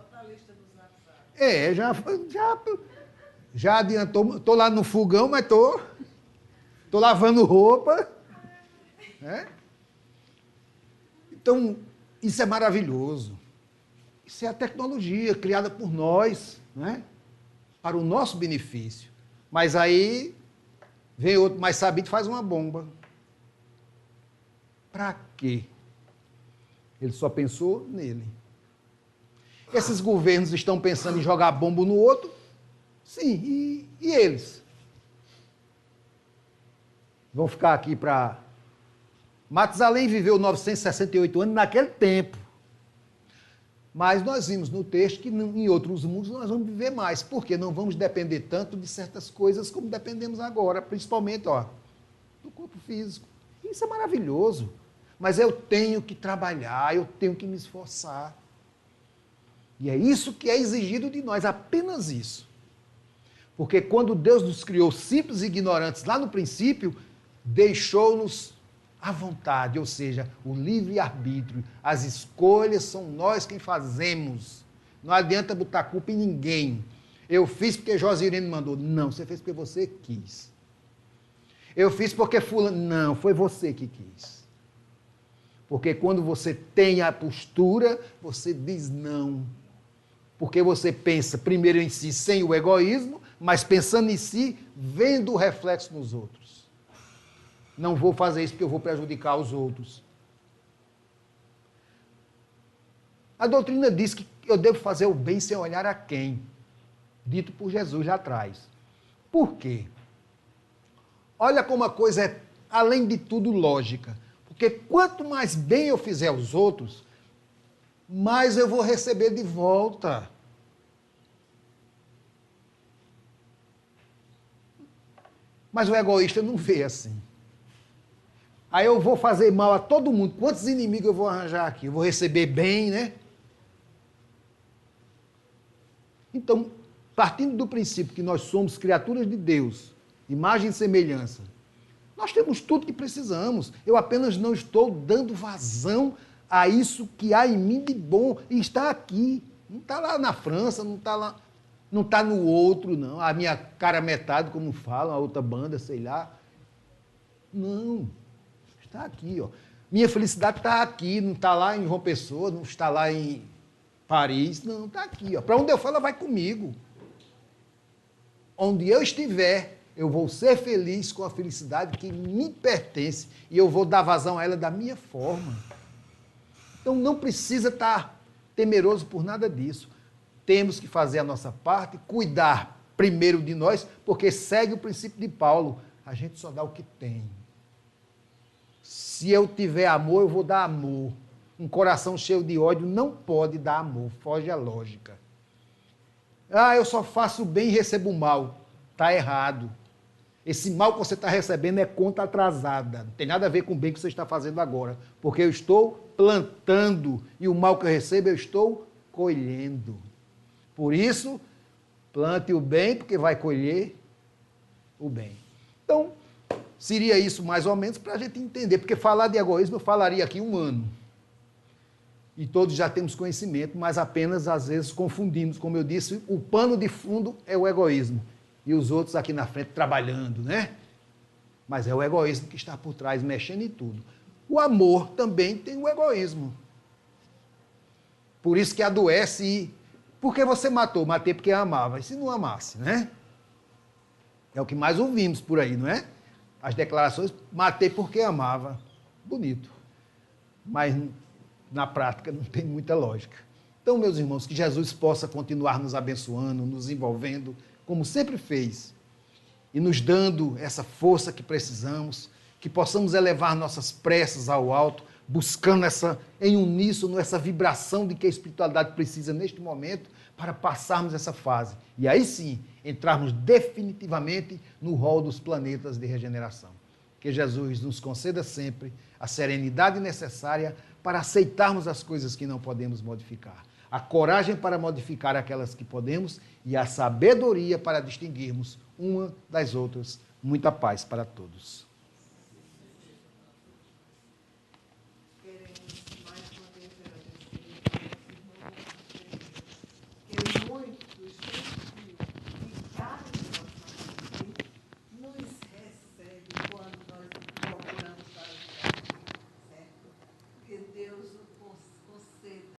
Já adiantou, estou lá no fogão, mas estou lavando roupa. Né? Então, isso é maravilhoso. Isso é a tecnologia criada por nós, né? Para o nosso benefício. Mas aí vem outro mais sabido e faz uma bomba. Para quê? Ele só pensou nele. Esses governos estão pensando em jogar bomba no outro? Sim, e eles? Vão ficar aqui para... Matusalém viveu 968 anos naquele tempo. Mas nós vimos no texto que em outros mundos nós vamos viver mais, porque não vamos depender tanto de certas coisas como dependemos agora, principalmente do corpo físico. Isso é maravilhoso. Mas eu tenho que trabalhar, eu tenho que me esforçar. E é isso que é exigido de nós, apenas isso. Porque quando Deus nos criou simples e ignorantes lá no princípio, deixou-nos à vontade, ou seja, o livre-arbítrio. As escolhas são nós quem fazemos. Não adianta botar culpa em ninguém. Eu fiz porque Josirene mandou. Não, você fez porque você quis. Eu fiz porque fulano. Não, foi você que quis. Porque quando você tem a postura, você diz não. Porque você pensa primeiro em si, sem o egoísmo, mas pensando em si, vendo o reflexo nos outros. Não vou fazer isso porque eu vou prejudicar os outros. A doutrina diz que eu devo fazer o bem sem olhar a quem, dito por Jesus lá atrás. Por quê? Olha como a coisa é, além de tudo, lógica. Porque quanto mais bem eu fizer aos outros, mais eu vou receber de volta. Mas o egoísta não vê assim. Aí eu vou fazer mal a todo mundo. Quantos inimigos eu vou arranjar aqui? Eu vou receber bem, né? Então, partindo do princípio que nós somos criaturas de Deus, imagem e semelhança, nós temos tudo que precisamos. Eu apenas não estou dando vazão a isso que há em mim de bom. E está aqui. Não está lá na França, não está lá, não está no outro, não. A minha cara metade, como falam, a outra banda, sei lá. Não. Está aqui, ó. Minha felicidade está aqui, não está lá em João Pessoa, não está lá em Paris, não, está aqui, ó. Para onde eu for, ela vai comigo. Onde eu estiver, eu vou ser feliz com a felicidade que me pertence e eu vou dar vazão a ela da minha forma. Então não precisa estar temeroso por nada disso. Temos que fazer a nossa parte, cuidar primeiro de nós, porque segue o princípio de Paulo. A gente só dá o que tem. Se eu tiver amor, eu vou dar amor. Um coração cheio de ódio não pode dar amor, foge à lógica. Ah, eu só faço bem e recebo mal. Está errado. Esse mal que você está recebendo é conta atrasada. Não tem nada a ver com o bem que você está fazendo agora. Porque eu estou plantando e o mal que eu recebo eu estou colhendo. Por isso, plante o bem, porque vai colher o bem. Então, seria isso mais ou menos para a gente entender. Porque falar de egoísmo eu falaria aqui um ano. E todos já temos conhecimento, mas apenas às vezes confundimos. Como eu disse, o pano de fundo é o egoísmo. E os outros aqui na frente trabalhando, né? Mas é o egoísmo que está por trás, mexendo em tudo. O amor também tem o egoísmo. Por isso que adoece e... Por que você matou? Matei porque amava. E se não amasse, né? É o que mais ouvimos por aí, não é? As declarações, matei porque amava. Bonito. Mas na prática não tem muita lógica. Então, meus irmãos, que Jesus possa continuar nos abençoando, nos envolvendo, como sempre fez, e nos dando essa força que precisamos, que possamos elevar nossas preces ao alto, buscando em uníssono, essa vibração de que a espiritualidade precisa neste momento, para passarmos essa fase. E aí sim, entrarmos definitivamente no rol dos planetas de regeneração. Que Jesus nos conceda sempre a serenidade necessária para aceitarmos as coisas que não podemos modificar, a coragem para modificar aquelas que podemos e a sabedoria para distinguirmos uma das outras. Muita paz para todos.